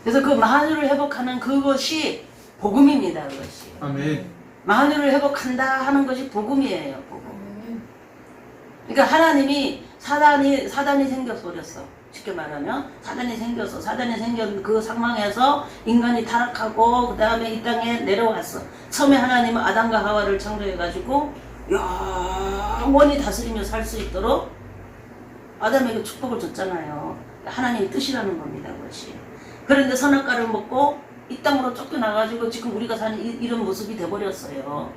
Speaker 1: 그래서 그 만유를 회복하는 그것이 복음입니다. 그것이.
Speaker 2: 아멘.
Speaker 1: 만유를 회복한다 하는 것이 복음이에요. 복음. 그러니까 하나님이 사단이 생겨 버렸어. 쉽게 말하면 사단이 생긴 그 상황에서 인간이 타락하고 그 다음에 이 땅에 내려왔어. 처음에 하나님은 아담과 하와를 창조해가지고 영원히 다스리며 살 수 있도록 아담에게 축복을 줬잖아요. 하나님의 뜻이라는 겁니다. 그것이. 그런데 선악과를 먹고 이 땅으로 쫓겨나가지고 지금 우리가 사는 이런 모습이 돼버렸어요.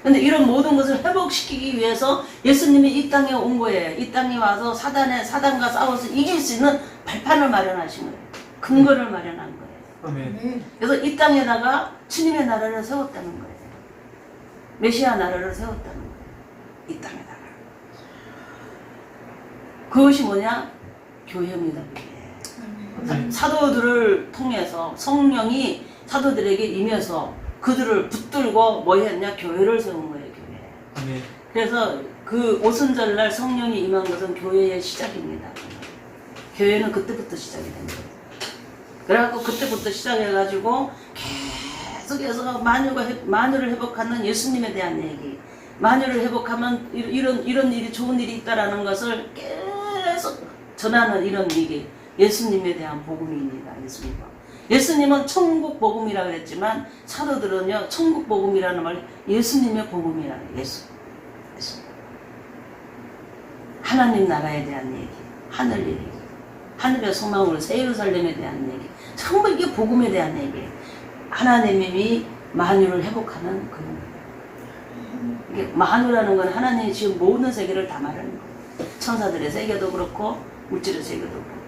Speaker 1: 근데 이런 모든 것을 회복시키기 위해서 예수님이 이 땅에 온 거예요. 이 땅에 와서 사단과 싸워서 이길 수 있는 발판을 마련하신 거예요. 근거를 마련한 거예요.
Speaker 2: 아멘.
Speaker 1: 그래서 이 땅에다가 주님의 나라를 세웠다는 거예요. 메시아 나라를 세웠다는 거예요. 이 땅에다가. 그것이 뭐냐? 교회입니다. 교회. 사도들을 통해서 성령이 사도들에게 임해서 그들을 붙들고 뭐 했냐? 교회를 세운 거예요. 교회.
Speaker 2: 아멘.
Speaker 1: 그래서 그 오순절날 성령이 임한 것은 교회의 시작입니다. 교회는 그때부터 시작이 된 거예요. 그래갖고 그때부터 시작해가지고 계속해서 만유를 회복하는 예수님에 대한 얘기, 만유를 회복하면 이런 일이 좋은 일이 있다라는 것을 계속 전하는 이런 얘기, 예수님에 대한 복음입니다. 예수님은 천국 복음이라고 그랬지만 사도들은요 천국 복음이라는 말 예수님의 복음이라고 해요. 예수. 하나님 나라에 대한 얘기, 하늘 얘기, 하늘의 소망으로 새 예루살렘에 대한 얘기, 전부 이게 복음에 대한 얘기예요. 하나님이 만유를 회복하는 이게 만유라는 건 하나님이 지금 모든 세계를 다 말하는 거예요. 천사들의 세계도 그렇고 물질의 세계도 그렇고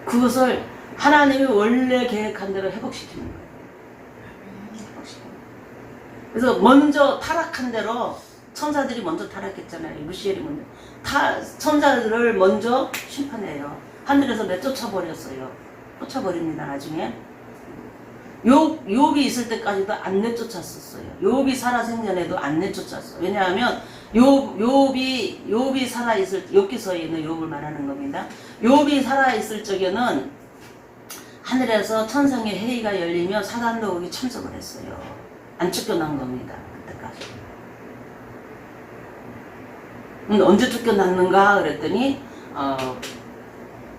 Speaker 1: 그것을 하나님이 원래 계획한 대로 회복시키는 거예요. 그래서 먼저 타락한 대로 천사들이 먼저 타락했잖아요. 루시엘이 먼저. 천사들을 먼저 심판해요. 하늘에서 내쫓아버렸어요. 쫓아버립니다. 나중에. 욥이 있을 때까지도 안 내쫓았었어요. 욥이 살아생전에도 안 내쫓았어요. 왜냐하면 욥이 살아있을 욥기서에 있는 욥을 말하는 겁니다. 욥이 살아있을 적에는 하늘에서 천상의 회의가 열리며 사단도 거기 참석을 했어요. 안 쫓겨난 겁니다. 그때까지. 근데 언제 쫓겨났는가 그랬더니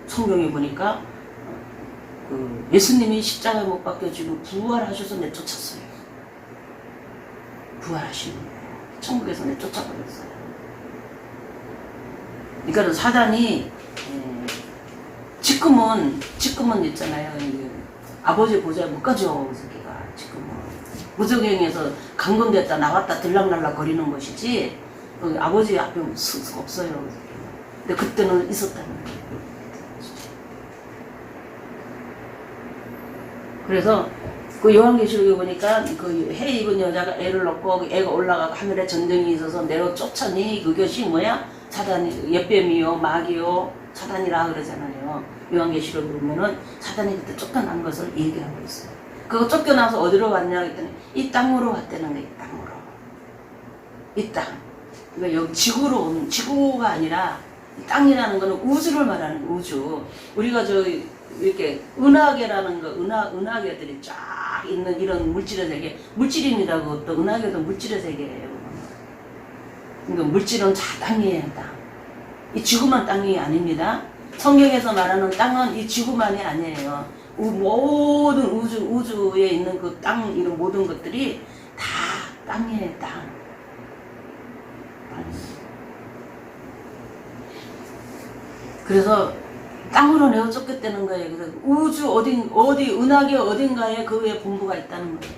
Speaker 1: 성경에 보니까 예수님이 십자가에 못 박혀지고 부활하셔서 내쫓았어요. 부활하시는 거예요. 천국에서 내쫓아버렸어요. 그러니까 사단이 지금은 있잖아요. 아버지 보좌에 못 가죠. 그 새끼가 지금은 무적행에서 감금됐다 나왔다 들락날락 거리는 것이지 아버지 앞에 없어요. 그 새끼는. 근데 그때는 있었다는 거예요. 그래서 그 요한계시록에 보니까 그 해 입은 여자가 애를 낳고 애가 올라가고 하늘에 전등이 있어서 내려 쫓아니 그것이 뭐야? 사단이 옛뱀이요 마귀요 사단이라 그러잖아요. 요한계시록에 보면은 사단이 그때 쫓겨난 것을 얘기하고 있어요. 그거 쫓겨나서 어디로 갔냐 했더니 이 땅으로 왔다는 거예요. 이 땅으로. 이 땅. 그러니까 여기 지구로 오는 지구가 아니라 이 땅이라는 거는 우주를 말하는 거예요. 우주. 우리가 저 이렇게 은하계라는 거 은하계들이 쫙 있는 이런 물질의 세계 물질입니다. 그것도 은하계도 물질의 세계예요. 그러니까 물질은 다 땅이에요. 땅. 이 지구만 땅이 아닙니다. 성경에서 말하는 땅은 이 지구만이 아니에요. 모든 우주에 있는 그 땅 이런 모든 것들이 다 땅이에요. 땅. 그래서 땅으로 내어 쫓겼다는 거예요. 그래서 우주 어디 은하계 어딘가에 그의 본부가 있다는 거예요.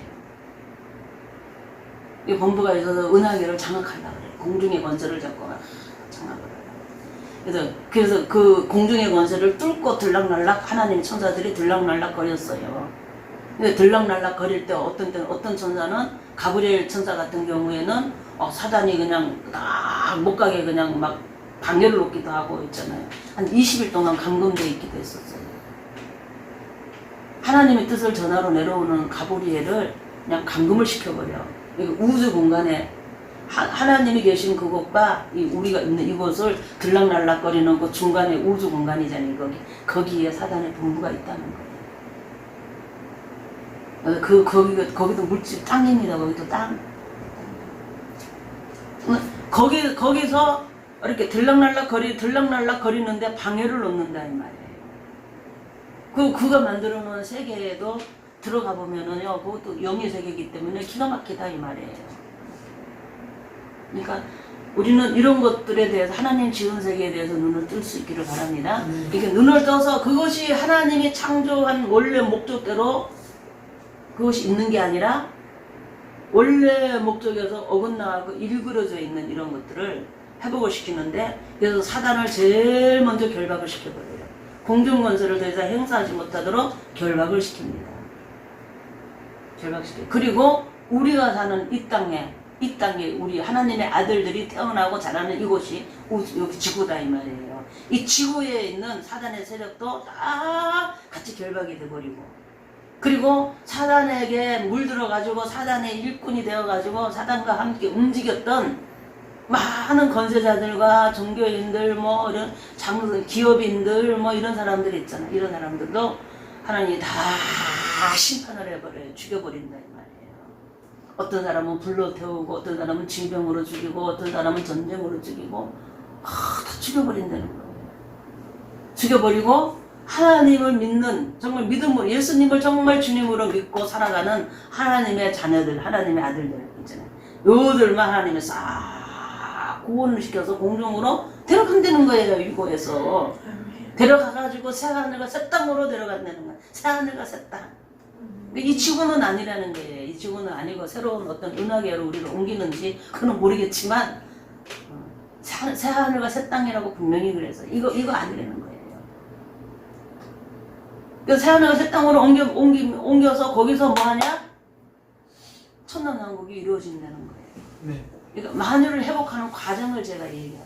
Speaker 1: 이 본부가 있어서 은하계를 장악하려고 그래요. 공중의 권세를 잡고 장악을 하려고. 그래서 그 공중의 권세를 뚫고 들락날락 하나님의 천사들이 들락날락 거렸어요. 근데 들락날락 거릴 때 어떤 천사는 가브리엘 천사 같은 경우에는 사단이 그냥 딱 못 가게 그냥 막 방해를 놓기도 하고 있잖아요. 한 20일 동안 감금되어 있기도 했었어요. 하나님의 뜻을 전하러 내려오는 가브리엘을 그냥 감금을 시켜버려. 우주 공간에 하나님이 계신 그곳과 우리가 있는 이곳을 들락날락거리는 그 중간에 우주 공간이잖아요. 거기에 사단의 본부가 있다는 거예요. 거기도 물질 땅입니다. 거기도 땅. 거기서 이렇게 들락날락 거리는데 방해를 놓는다 이 말이에요. 그가 만들어 놓은 세계에도 들어가 보면은요, 그것도 영의 세계이기 때문에 기가 막히다 이 말이에요. 그러니까 우리는 이런 것들에 대해서 하나님 지은 세계에 대해서 눈을 뜰 수 있기를 바랍니다. 이렇게 눈을 떠서 그것이 하나님이 창조한 원래 목적대로 그것이 있는 게 아니라 원래 목적에서 어긋나고 일그러져 있는 이런 것들을 회복을 시키는데, 그래서 사단을 제일 먼저 결박을 시켜버려요. 공중권세를 더 이상 행사하지 못하도록 결박을 시킵니다. 결박시켜요. 그리고 우리가 사는 이 땅에 우리 하나님의 아들들이 태어나고 자라는 이곳이 여기 지구다 이 말이에요. 이 지구에 있는 사단의 세력도 다 같이 결박이 돼버리고, 그리고 사단에게 물들어가지고 사단의 일꾼이 되어가지고 사단과 함께 움직였던 많은 건세자들과 종교인들 뭐 이런 기업인들 뭐 이런 사람들 있잖아. 이런 사람들도 하나님이 다 심판을 해버려요. 죽여버린다 이 말이에요. 어떤 사람은 불로 태우고 어떤 사람은 질병으로 죽이고 어떤 사람은 전쟁으로 죽이고 다 죽여버린다는 거예요. 죽여버리고 하나님을 믿는 정말 믿음으로 예수님을 정말 주님으로 믿고 살아가는 하나님의 자녀들, 하나님의 아들들 있잖아요. 요들만 하나님이 싹 구원을 시켜서 공중으로 데려간다는 거예요. 유고에서 데려가가지고 새하늘과 새 땅으로 데려간다는 거예요. 새하늘과 새 땅. 이 지구는 아니라는 거예요. 이 지구는 아니고 새로운 어떤 은하계로 우리를 옮기는지 그건 모르겠지만 새하늘과 새 땅이라고 분명히 그래서 이거 아니라는 거예요. 새하늘과 새 땅으로 옮겨서 거기서 뭐 하냐? 천년왕국이 이루어진다는 거예요.
Speaker 2: 네.
Speaker 1: 그러니까 만유를 회복하는 과정을 제가 얘기합니다.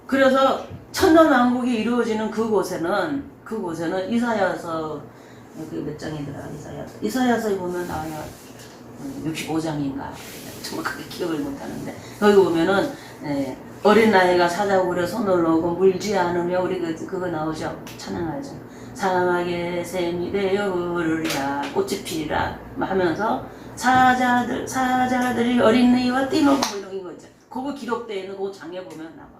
Speaker 1: 그래서 천년왕국이 이루어지는 그곳에는 이사야서 몇 장이더라? 이사야서에 보면 나와요. 65장인가? 정확하게 기억을 못하는데 거기 보면은 어린 아이가 사자굴에 손을 놓고 물지 않으며 우리 그거 나오죠. 찬양하죠. 사막의 샘이 되어 흐르리라 꽃이 피리라 하면서 사자들이 어린이와 뛰노고 이런 거 있죠. 그거 기록되어 있는 그 장에 보면 나와요.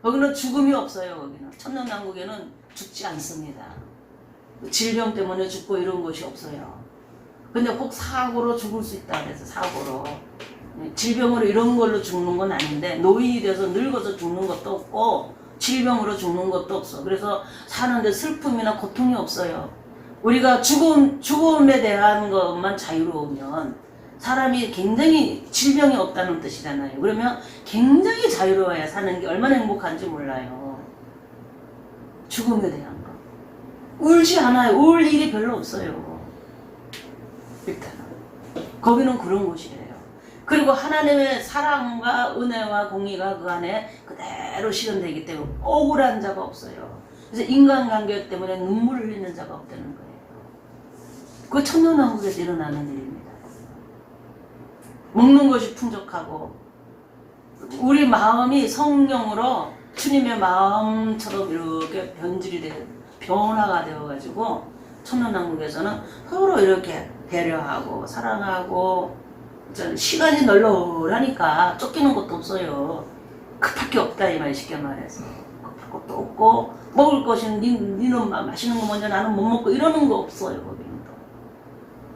Speaker 1: 거기는 죽음이 없어요. 거기는 천년왕국에는 죽지 않습니다. 질병 때문에 죽고 이런 것이 없어요. 근데 꼭 사고로 죽을 수 있다 그래서 사고로 질병으로 이런 걸로 죽는 건 아닌데 노인이 돼서 늙어서 죽는 것도 없고 질병으로 죽는 것도 없어. 그래서 사는데 슬픔이나 고통이 없어요. 우리가 죽음에 대한 것만 자유로우면 사람이 굉장히 질병이 없다는 뜻이잖아요. 그러면 굉장히 자유로워야 사는 게 얼마나 행복한지 몰라요. 죽음에 대한 거. 울지 않아요. 울 일이 별로 없어요. 일단은. 거기는 그런 곳이에요. 그리고 하나님의 사랑과 은혜와 공의가 그 안에 그대로 실현되기 때문에 억울한 자가 없어요. 그래서 인간관계 때문에 눈물을 흘리는 자가 없다는 거예요. 그 천년왕국에서 일어나는 일입니다. 먹는 것이 풍족하고 우리 마음이 성령으로 주님의 마음처럼 이렇게 변화가 되어가지고 천년왕국에서는 서로 이렇게 배려하고 사랑하고 시간이 널널하니까 쫓기는 것도 없어요. 급할 게 없다 이 말 쉽게 말해서. 급할 것도 없고 먹을 것은 니는 맛있는 거 먼저 나는 못 먹고 이러는 거 없어요. 거기는 또.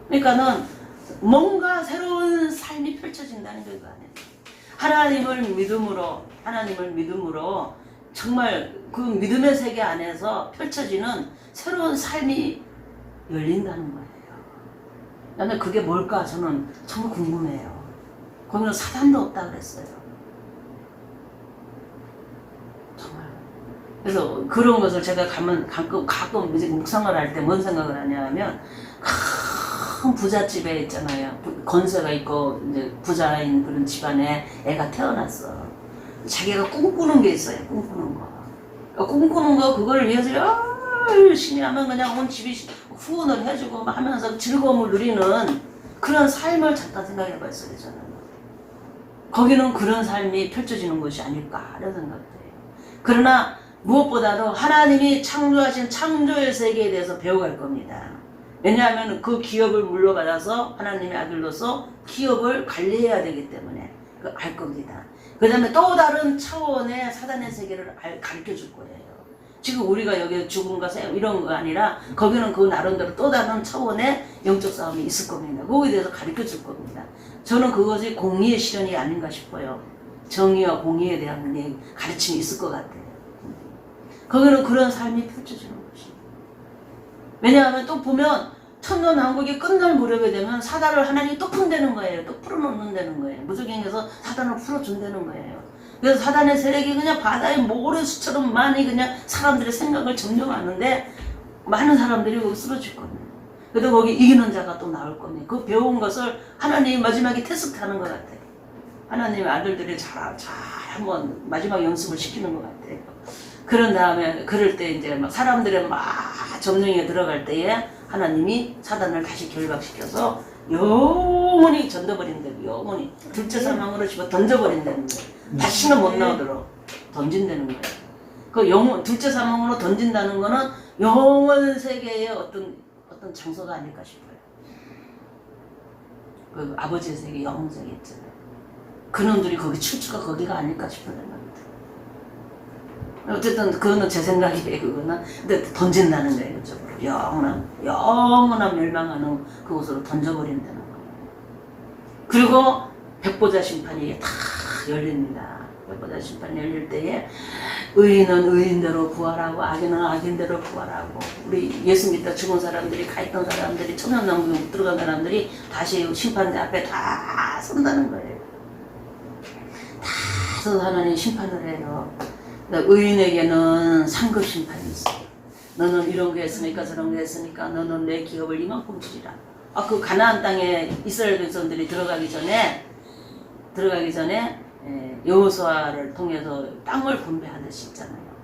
Speaker 1: 그러니까는 뭔가 새로운 삶이 펼쳐진다는 거 이거 아니에요. 하나님을 믿음으로 정말 그 믿음의 세계 안에서 펼쳐지는 새로운 삶이 열린다는 거예요. 근데 그게 뭘까 저는 정말 궁금해요. 거기는 사단도 없다 그랬어요. 정말. 그래서 그런 것을 제가 가끔 이제 묵상을 할 때 뭔 생각을 하냐면 큰 부잣집에 있잖아요. 건세가 있고 이제 부자인 그런 집안에 애가 태어났어. 자기가 꿈꾸는 게 있어요. 꿈꾸는 거. 꿈꾸는 거 그걸 위해서 열심히 하면 그냥 온 집이 후원을 해주고 하면서 즐거움을 누리는 그런 삶을 잠깐 생각해 봤어요. 저는. 거기는 그런 삶이 펼쳐지는 것이 아닐까 이런 생각돼요. 그러나 무엇보다도 하나님이 창조하신 창조의 세계에 대해서 배워갈 겁니다. 왜냐하면 그 기업을 물려받아서 하나님의 아들로서 기업을 관리해야 되기 때문에 알 겁니다. 그 다음에 또 다른 차원의 사단의 세계를 가르쳐 줄 거예요. 지금 우리가 여기 죽음과 이런 거 아니라 거기는 그 나름대로 또 다른 차원의 영적 싸움이 있을 겁니다. 거기에 대해서 가르쳐 줄 겁니다. 저는 그것이 공의의 실현이 아닌가 싶어요. 정의와 공의에 대한 가르침이 있을 것 같아요. 거기는 그런 삶이 펼쳐지는 것입니다. 왜냐하면 또 보면 천년왕국이 끝날 무렵에 되면 사단을 하나님이 또 푼다는 거예요. 또 풀어놓는다는 거예요. 무속행에서 사단을 풀어준다는 거예요. 그래서 사단의 세력이 그냥 바다의 모래수처럼 많이 그냥 사람들의 생각을 점령하는데 많은 사람들이 거기 쓰러질 겁니다. 그래도 거기 이기는 자가 또 나올 겁니다. 그 배운 것을 하나님이 마지막에 테스트하는 것 같아요. 하나님의 아들들이 잘 한번 마지막 연습을 시키는 것 같아요. 그런 다음에 그럴 때 이제 막 사람들의 막 점령에 들어갈 때에 하나님이 사단을 다시 결박시켜서 영원히 던져버린다고. 영원히 둘째 사망으로 집어 던져버린다는 거예요. 다시는 못 나오도록 던진다는 거예요. 그 둘째 사망으로 던진다는 거는 영원 세계의 어떤 장소가 아닐까 싶어요. 그 아버지의 세계, 영원 세계 있잖아요. 그놈들이 거기 출처가 거기가 아닐까 싶어요. 어쨌든 그거는 제 생각이에요. 그거는 근데 던진다는 거예요. 이쪽으로 영원한 멸망하는 그곳으로 던져버린다는 거예요. 그리고 백보자 심판이 다 열립니다. 백보자 심판이 열릴 때에 의인은 의인대로 부활하고 악인은 악인대로 부활하고 우리 예수 믿다 죽은 사람들이 가있던 사람들이 천년왕국에 못 들어간 사람들이 다시 심판대 앞에 다 선다는 거예요. 다 서서 하나님 심판을 해요. 의인에게는 상급 심판이 있어. 너는 이런 거 했으니까 저런 거 했으니까 너는 내 기업을 이만큼 주리라. 그 가나안 땅에 이스라엘 백성들이 들어가기 전에 여호수아를 통해서 땅을 분배하듯이 있잖아요.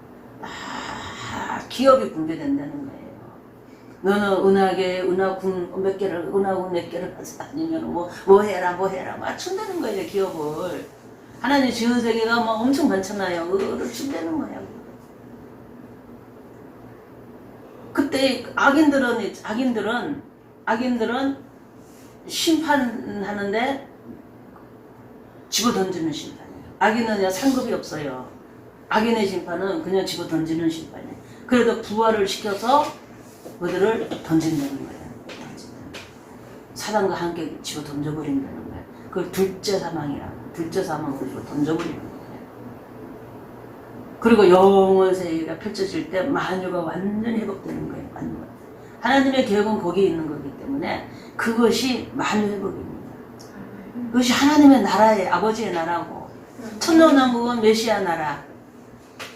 Speaker 1: 기업이 분배된다는 거예요. 너는 은하군 몇 개를 하자. 아니면 뭐 해라 막 준다는 거예요. 기업을. 하나님 지은 세계가 막 엄청 많잖아요. 그거를 준다는 거예요. 그때 악인들은 심판하는데 집어던지는 심판이에요. 악인은 그냥 상급이 없어요. 악인의 심판은 그냥 집어던지는 심판이에요. 그래도 부활을 시켜서 그들을 던진다는 거예요. 사단과 함께 집어던져버린다는 거예요. 그걸 둘째 사망으로 집어던져버리는 거예요. 그리고 영원 세계가 펼쳐질 때 만유가 완전히 회복되는 거예요. 하나님의 계획은 거기에 있는 거기 때문에 그것이 만유 회복입니다. 그것이 하나님의 나라예요. 아버지의 나라고. 천년왕국은 메시아 나라.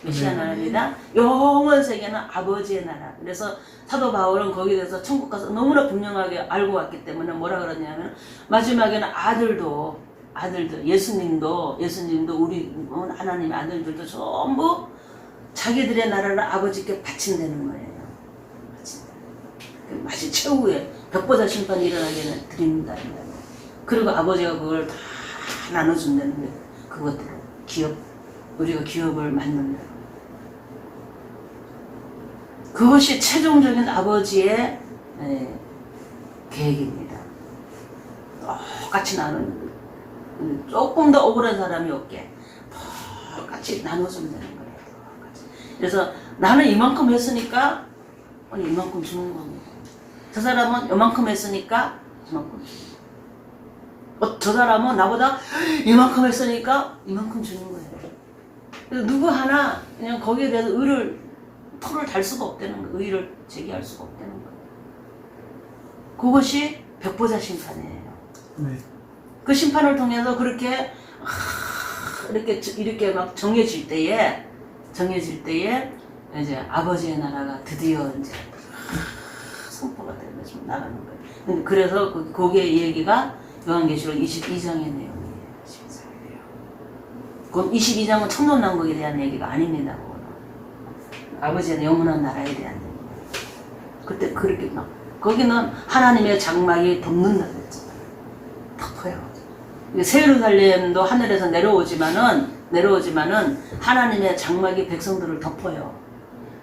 Speaker 1: 메시아 나라입니다. 영원 세계는 아버지의 나라. 그래서 사도 바울은 거기에 대해서 천국 가서 너무나 분명하게 알고 왔기 때문에 뭐라 그러냐면 마지막에는 아들도 예수님도 우리 하나님의 아들들도 전부 자기들의 나라를 아버지께 바친다는 거예요. 마치 최후에 벽보다 심판이 일어나게 드립니다. 그리고 아버지가 그걸 다 나눠준다는 거예요. 그것들을 우리가 기업을 만든다. 그것이 최종적인 아버지의 계획입니다. 똑같이 나누는 조금 더 억울한 사람이 없게 똑같이 나눠준다는 거예요. 똑같이. 그래서 나는 이만큼 했으니까 이만큼 주는 겁니다. 저 사람은 이만큼 했으니까 이만큼 주는 거예요. 저 사람은 나보다 이만큼 했으니까 이만큼 주는 거예요. 그래서 누구 하나 그냥 거기에 대해서 토를 달 수가 없다는 거예요. 의의를 제기할 수가 없다는 거예요. 그것이 벽보자 심판이에요.
Speaker 2: 네.
Speaker 1: 그 심판을 통해서 그렇게 이렇게 막 정해질 때에 이제 아버지의 나라가 드디어 이제 선포가 되면서 나가는 거예요. 그래서 거기에 얘기가 요한계시록 22장의 내용이에요. 22장이에요. 그럼 22장은 천년왕국에 대한 얘기가 아닙니다. 아버지의 영원한 나라에 대한 얘기예요. 그때 그렇게 막 거기는 하나님의 장막이 덮는다고 했잖아요. 덮어요. 새 예루살렘도 하늘에서 내려오지만은 하나님의 장막이 백성들을 덮어요.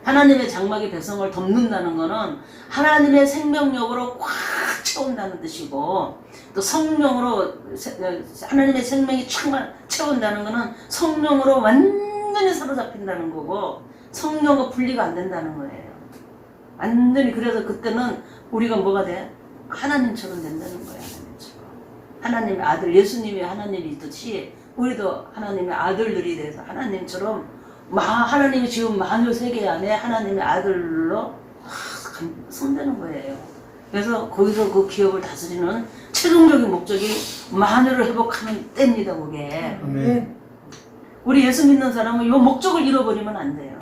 Speaker 1: 하나님의 장막이 백성을 덮는다는 것은 하나님의 생명력으로 꽉 채운다는 뜻이고, 또 성령으로 하나님의 생명이 채운다는 것은 성령으로 완전히 사로잡힌다는 거고, 성령과 분리가 안 된다는 거예요. 완전히. 그래서 그때는 우리가 뭐가 돼? 하나님처럼 된다는 거예요. 하나님의 아들, 예수님이 하나님이 있듯이 우리도 하나님의 아들들이 돼서 하나님처럼 하나님이 지금 만유 세계 안에 하나님의 아들로 선되는 거예요. 그래서 거기서 그 기업을 다스리는 최종적인 목적이 만유를 회복하는 때입니다. 그게.
Speaker 2: 아멘.
Speaker 1: 우리 예수 믿는 사람은 이 목적을 잃어버리면 안 돼요.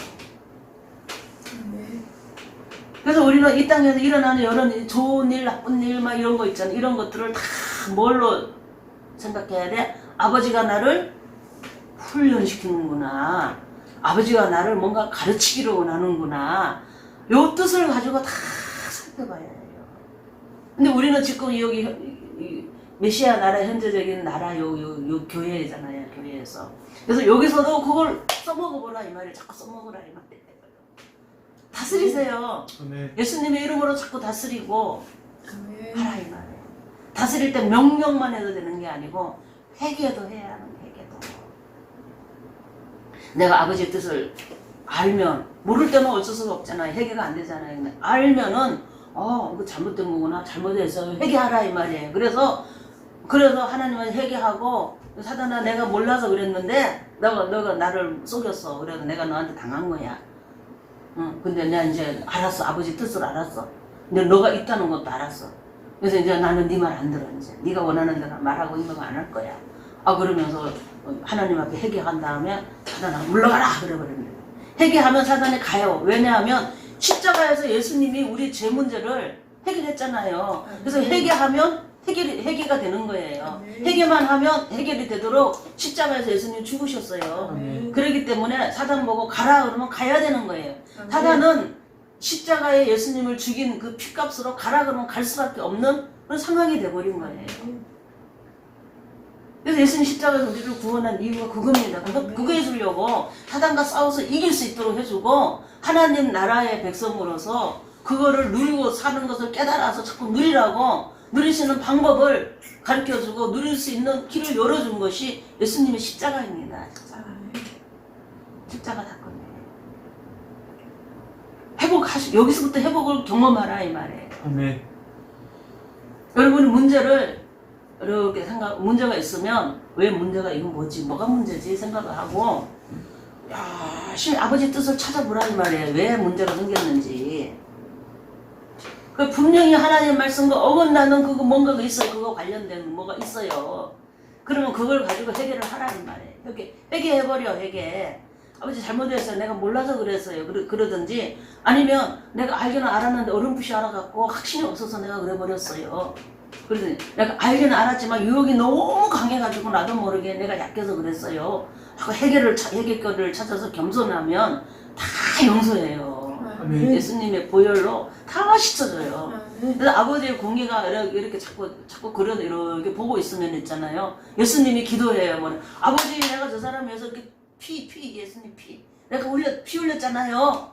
Speaker 1: 그래서 우리는 이 땅에서 일어나는 여러 좋은 일, 나쁜 일, 막 이런 거 있잖아요. 이런 것들을 다 뭘로 생각해야 돼? 아버지가 나를 훈련시키는구나. 아버지가 나를 뭔가 가르치기로 원하는구나. 요 뜻을 가지고 다 살펴봐야 해요. 근데 우리는 지금 여기 메시아 나라, 현재적인 나라 요 교회잖아요. 교회에서. 그래서 여기서도 그걸 써먹어보라 이 말이에요. 자꾸 써먹으라 이 말이에요. 다스리세요.
Speaker 2: 아멘.
Speaker 1: 예수님의 이름으로 자꾸 다스리고 하라 이 말이에요. 다스릴 때 명령만 해도 되는 게 아니고 회개도 해야 하는 회개도. 내가 아버지의 뜻을 알면, 모를 때는 어쩔 수가 없잖아요. 회개가 안 되잖아요. 근데 알면은 이거 잘못된 거구나, 잘못해서 회개하라 이 말이에요. 그래서 하나님한테 회개하고, 사단아 내가 몰라서 그랬는데 너가 나를 속였어. 그래서 내가 너한테 당한 거야. 근데 내가 이제 알았어. 아버지 뜻을 알았어. 근데 너가 있다는 것도 알았어. 그래서 이제 나는 네 말 안 들어. 이제 네가 원하는 대로 말하고 임하고 안 할 거야. 그러면서 하나님 앞에 회개한 다음에 사단아 물러가라 그래버립니다. 회개하면 사단이 가요. 왜냐하면 십자가에서 예수님이 우리 죄 문제를 해결했잖아요. 그래서 회개하면 해결가 되는 거예요. 회개만 하면 해결이 되도록 십자가에서 예수님 죽으셨어요. 그렇기 때문에 사단 보고 가라 그러면 가야 되는 거예요. 사단은 십자가에 예수님을 죽인 그 피값으로 가라 그러면 갈 수밖에 없는 그런 상황이 돼버린 거예요. 그래서 예수님 십자가에서 우리를 구원한 이유가 그겁니다. 그거 해주려고 사단과 싸워서 이길 수 있도록 해주고, 하나님 나라의 백성으로서 그거를 누리고 사는 것을 깨달아서 자꾸 누릴 수 있는 방법을 가르쳐주고 누릴 수 있는 길을 열어준 것이 예수님의 십자가입니다. 십자가 사건이에요. 여기서부터 회복을 경험하라 이 말이에요.
Speaker 2: 아멘.
Speaker 1: 여러분이 문제를 이렇게 문제가 있으면 왜 문제가 이건 뭐지? 뭐가 문제지? 생각을 하고 열심히 아버지 뜻을 찾아보라 이 말이에요. 왜 문제가 생겼는지. 분명히 하나님 말씀과 어긋나는 그거 뭔가가 있어요. 그거 관련된 뭐가 있어요. 그러면 그걸 가지고 해결을 하라는 말이에요. 이렇게 회개해버려, 회개. 아버지 잘못했어요. 내가 몰라서 그랬어요. 그러든지 아니면 내가 알기는 알았는데 어렴풋이 알아갖고 확신이 없어서 내가 그래버렸어요. 그러더니 내가 알기는 알았지만 유혹이 너무 강해가지고 나도 모르게 내가 약해서 그랬어요. 하고 해결거리를 찾아서 겸손하면 다 용서해요.
Speaker 2: 아멘.
Speaker 1: 예수님의 보혈로 다 씻어져요. 그래서 아버지의 공의가 이렇게 자꾸 그려 이렇게 보고 있으면 있잖아요. 예수님이 기도해요. 뭐 아버지 내가 저 사람 위해서 이렇게 예수님 피 내가 피 흘렸잖아요.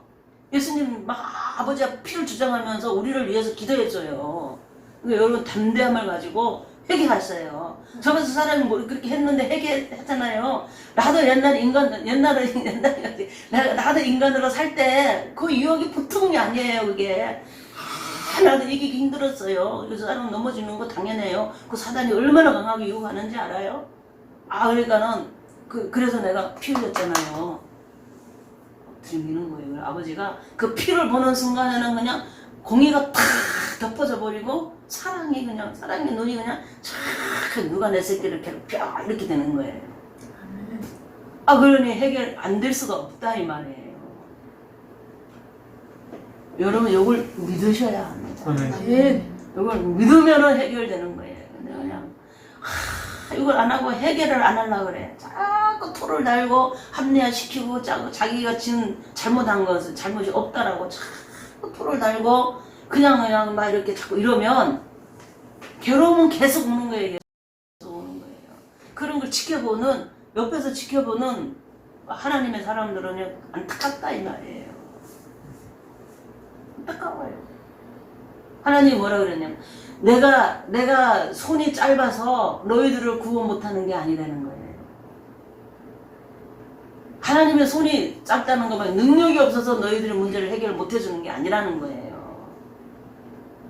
Speaker 1: 예수님 막 아버지가 피를 주장하면서 우리를 위해서 기도해줘요. 그러니까 여러분 담대함을 가지고 회개하세요. 저번 사람이 뭐 그렇게 했는데 회개했잖아요. 나도 옛날에 나도 인간으로 살 때 그 유혹이 보통이 아니에요. 그게 나도 이기기 힘들었어요. 그래서 사람 넘어지는 거 당연해요. 그 사단이 얼마나 강하게 유혹하는지 알아요? 그러니까는 그래서 내가 피 흘렸잖아요. 들미는 거예요. 아버지가 그 피를 보는 순간에는 그냥 공의가 탁 덮어져 버리고 사랑의 눈이 그냥 쫙 누가 내 새끼를 괴롭혀 이렇게 되는 거예요. 그러니 해결 안 될 수가 없다 이 말이에요. 여러분 요걸 믿으셔야 합니다. 요걸 믿으면은 해결되는 거예요. 근데 그냥 이걸 안 하고 해결을 안 하려고 그래. 자꾸 토를 달고 합리화시키고 자기가 지금 잘못한 것은 잘못이 없다라고 자꾸 토를 달고 그냥 막 이렇게 자꾸 이러면 괴로움은 계속 오는 거예요. 계속 오는 거예요. 그런 걸 옆에서 지켜보는 하나님의 사람들은 안타깝다 이 말이에요. 안타까워요. 하나님이 뭐라 그랬냐면 내가 손이 짧아서 너희들을 구원 못하는 게 아니라는 거예요. 하나님의 손이 짧다는 거면 능력이 없어서 너희들의 문제를 해결 못해주는 게 아니라는 거예요.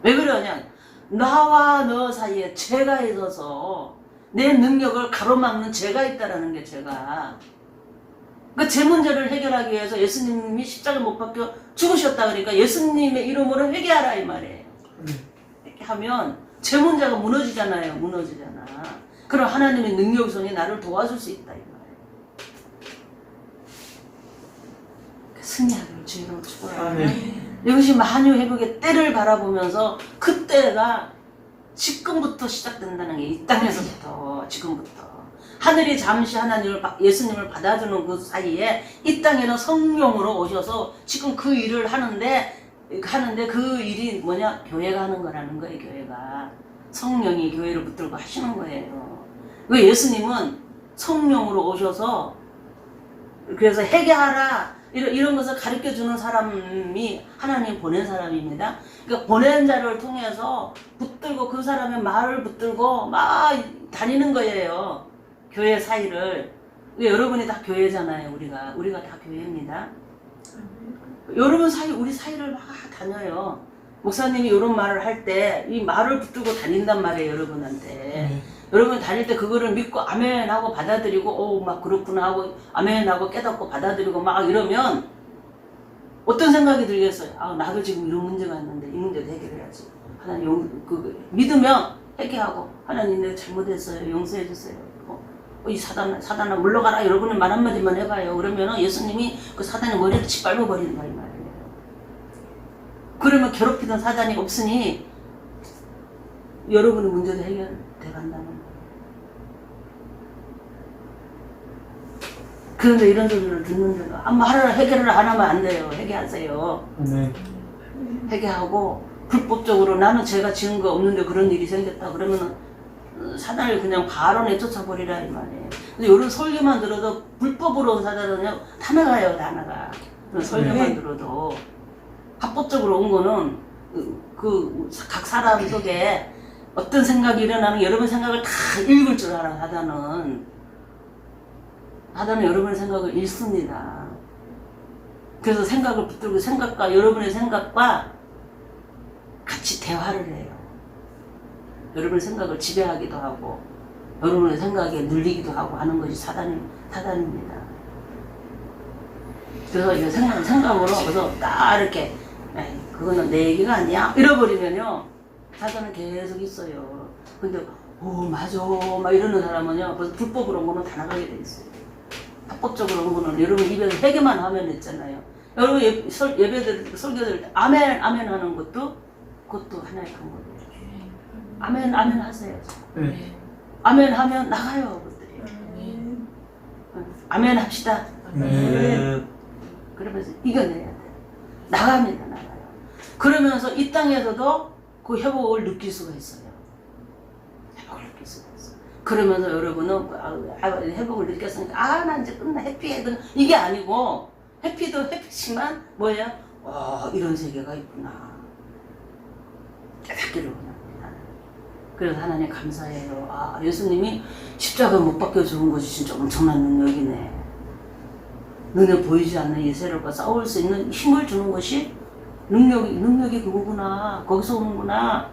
Speaker 1: 왜 그러냐? 나와 너 사이에 죄가 있어서 내 능력을 가로막는 죄가 있다라는 게 죄가. 그러니까 제 문제를 해결하기 위해서 예수님이 십자가 못 박혀 죽으셨다 그러니까 예수님의 이름으로 회개하라 이 말이에요. 이렇게 하면 제 문제가 무너지잖아요. 무너지잖아. 그럼 하나님의 능력의 손이 나를 도와줄 수 있다 이 말이에요. 승리하기를 주의로 축원합니다. 이것이 만유 회복의 때를 바라보면서 그 때가 지금부터 시작된다는 게 이 땅에서부터 지금부터 하늘이 잠시 예수님을 받아주는 그 사이에 이 땅에는 성령으로 오셔서 지금 그 일을 하는데 그 일이 뭐냐? 교회가 하는 거라는 거예요. 교회가 성령이 교회를 붙들고 하시는 거예요. 그 예수님은 성령으로 오셔서 그래서 회개하라 이런 것을 가르쳐주는 사람이 하나님 보낸 사람입니다. 그러니까 보낸 자를 통해서 붙들고 그 사람의 말을 붙들고 막 다니는 거예요. 교회 사이를. 여러분이 다 교회잖아요. 우리가 다 교회입니다. 여러분 사이 우리 사이를 막 다녀요. 목사님이 이런 말을 할 때 이 말을 붙들고 다닌단 말이에요. 여러분한테. 여러분 다닐 때 그거를 믿고 아멘 하고 받아들이고 막 그렇구나 하고 아멘 하고 깨닫고 받아들이고 막 이러면 어떤 생각이 들겠어요? 나도 지금 이런 문제가 있는데 이 문제도 해결해야지. 하나님 믿으면 회개하고 하나님 내가 잘못했어요. 용서해 주세요. 이 사단아 물러가라. 여러분이 말 한마디만 해봐요. 그러면 예수님이 그 사단의 머리를 짓밟아 버리는 말이에요. 그러면 괴롭히던 사단이 없으니 여러분의 문제도 해결돼 간다는 거예요. 그런데 이런 소리를 듣는데 해결을 안 하면 안 돼요. 회개하세요. 회개하고 불법적으로 나는 죄가 지은 거 없는데 그런 일이 생겼다 그러면은 사단을 그냥 바로 내쫓아버리라 이 말이에요. 근데 이런 설교만 들어도 불법으로 온 사단은 다 나가요. 다 나가. 그런 설교만 들어도 합법적으로 온 거는 각 사람 속에 어떤 생각이 일어나는 여러분 생각을 다 읽을 줄 알아. 사단은 여러분의 생각을 읽습니다. 그래서 생각을 붙들고 여러분의 생각과 같이 대화를 해요. 여러분의 생각을 지배하기도 하고 여러분의 생각에 눌리기도 하고 하는 것이 사단입니다. 그래서 이 생각으로 그래서 딱 이렇게 그거는 내 얘기가 아니야 잃어버리면요 사단은 계속 있어요. 근데 오 맞아 막 이러는 사람은요 벌써 불법으로 온 거는 다 나가게 돼 있어요. 합법적으로 온 거는 여러분 입에서 회개만 하면 했잖아요. 여러분 예배들 설교들 때 아멘 아멘 하는 것도 그것도 하나의 방법이에요. 아멘 아멘 하세요.
Speaker 2: 네.
Speaker 1: 아멘 하면 나가요 그것들이. 아멘 합시다.
Speaker 2: 네.
Speaker 1: 그러면서 이겨내야 돼. 나갑니다 나가요. 그러면서 이 땅에서도 그 회복을 느낄 수가 있어요. 회복을 느낄 수가 있어요. 그러면서 여러분은 회복을 느꼈으니까 나 이제 끝나 해피해 이게 아니고 해피도 해피지만 뭐예요? 이런 세계가 있구나 깨닫기를 원합니다. 그래서 하나님 감사해요. 예수님이 십자가 못 박혀 죽은 것이 진짜 엄청난 능력이네. 눈에 보이지 않는 이 세력과 싸울 수 있는 힘을 주는 것이 능력이 그거구나. 거기서 오는구나.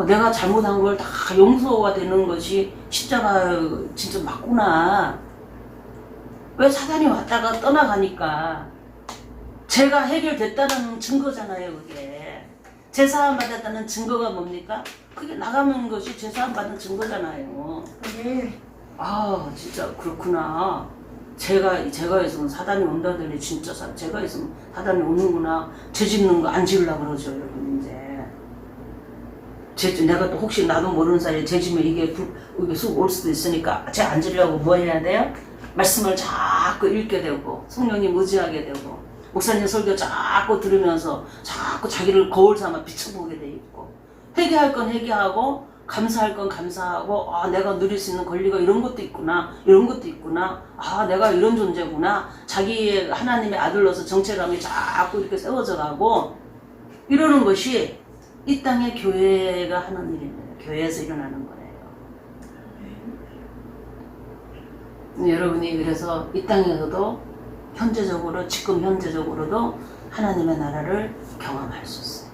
Speaker 1: 내가 잘못한 걸 다 용서가 되는 것이 십자가 진짜 맞구나. 왜 사단이 왔다가 떠나가니까 죄가 해결됐다는 증거잖아요. 그게 제사함 받았다는 증거가 뭡니까? 그게 나가는 것이 제사함 받은 증거잖아요. 진짜 그렇구나. 제가 있으면 사단이 온다더니 진짜 제가 있으면 사단이 오는구나. 죄 짓는 거 안 지으려고 그러죠 여러분. 이제 내가 또 혹시 나도 모르는 사이에 죄 지면 이게 쑥 올 수도 있으니까 죄 안 지으려고 뭐 해야 돼요? 말씀을 자꾸 읽게 되고 성령님 의지하게 되고 목사님 설교 자꾸 들으면서 자꾸 자기를 거울 삼아 비춰보게 돼 있고 회개할 건 회개하고 감사할 건 감사하고 내가 누릴 수 있는 권리가 이런 것도 있구나 이런 것도 있구나 내가 이런 존재구나 자기의 하나님의 아들로서 정체감이 자꾸 이렇게 세워져 가고 이러는 것이 이 땅의 교회가 하는 일입니다. 교회에서 일어나는 거예요. 여러분이 그래서 이 땅에서도 지금 현재적으로도 하나님의 나라를 경험할 수 있어요.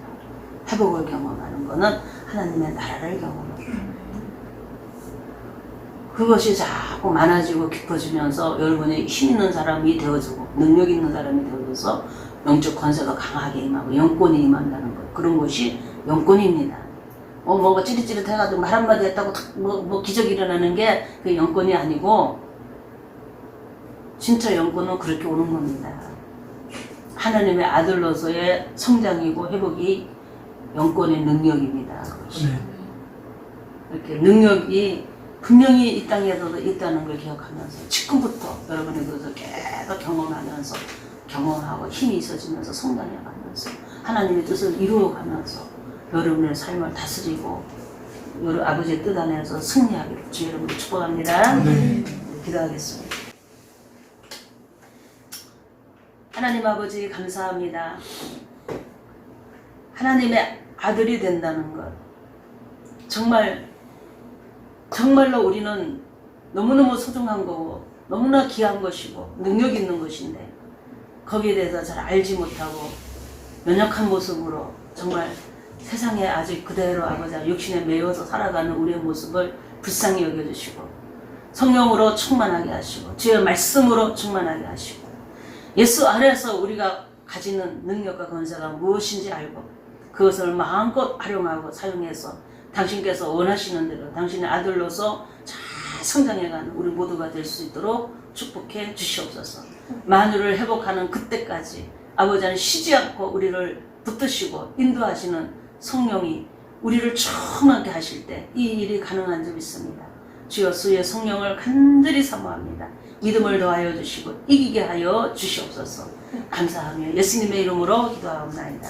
Speaker 1: 회복을 경험하는 거는 하나님의 나라를 경험하는 거예요. 그것이 자꾸 많아지고 깊어지면서 여러분이 힘 있는 사람이 되어지고 능력 있는 사람이 되어져서 영적 권세가 강하게 임하고 영권이 임한다는 것. 그런 것이 영권입니다. 뭐가 찌릿찌릿해가지고 말 한마디 했다고 뭐 기적이 일어나는 게 그 영권이 아니고 진짜 영권은 그렇게 오는 겁니다. 하나님의 아들로서의 성장이고 회복이 영권의 능력입니다.
Speaker 2: 네.
Speaker 1: 이렇게 능력이 분명히 이 땅에서도 있다는 걸 기억하면서 지금부터 여러분이 그것을 계속 경험하고 힘이 있어지면서 성장해가면서 하나님의 뜻을 이루어가면서 여러분의 삶을 다스리고 아버지의 뜻 안에서 승리하기를 주 여러분을 축복합니다.
Speaker 2: 네.
Speaker 1: 기도하겠습니다. 하나님 아버지 감사합니다. 하나님의 아들이 된다는 것 정말로 우리는 너무너무 소중한 거고 너무나 귀한 것이고 능력 있는 것인데 거기에 대해서 잘 알지 못하고 연약한 모습으로 정말 세상에 아직 그대로 아버지 육신에 매여서 살아가는 우리의 모습을 불쌍히 여겨주시고 성령으로 충만하게 하시고 주의 말씀으로 충만하게 하시고 예수 안에서 우리가 가지는 능력과 권세가 무엇인지 알고 그것을 마음껏 활용하고 사용해서 당신께서 원하시는 대로 당신의 아들로서 잘 성장해가는 우리 모두가 될 수 있도록 축복해 주시옵소서. 만유를 회복하는 그때까지 아버지는 쉬지 않고 우리를 붙드시고 인도하시는 성령이 우리를 충만하게 하실 때 이 일이 가능한 줄 믿습니다. 주여 주의 성령을 간절히 사모합니다. 믿음을 더하여 주시고 이기게 하여 주시옵소서. 감사하며 예수님의 이름으로 기도하옵나이다.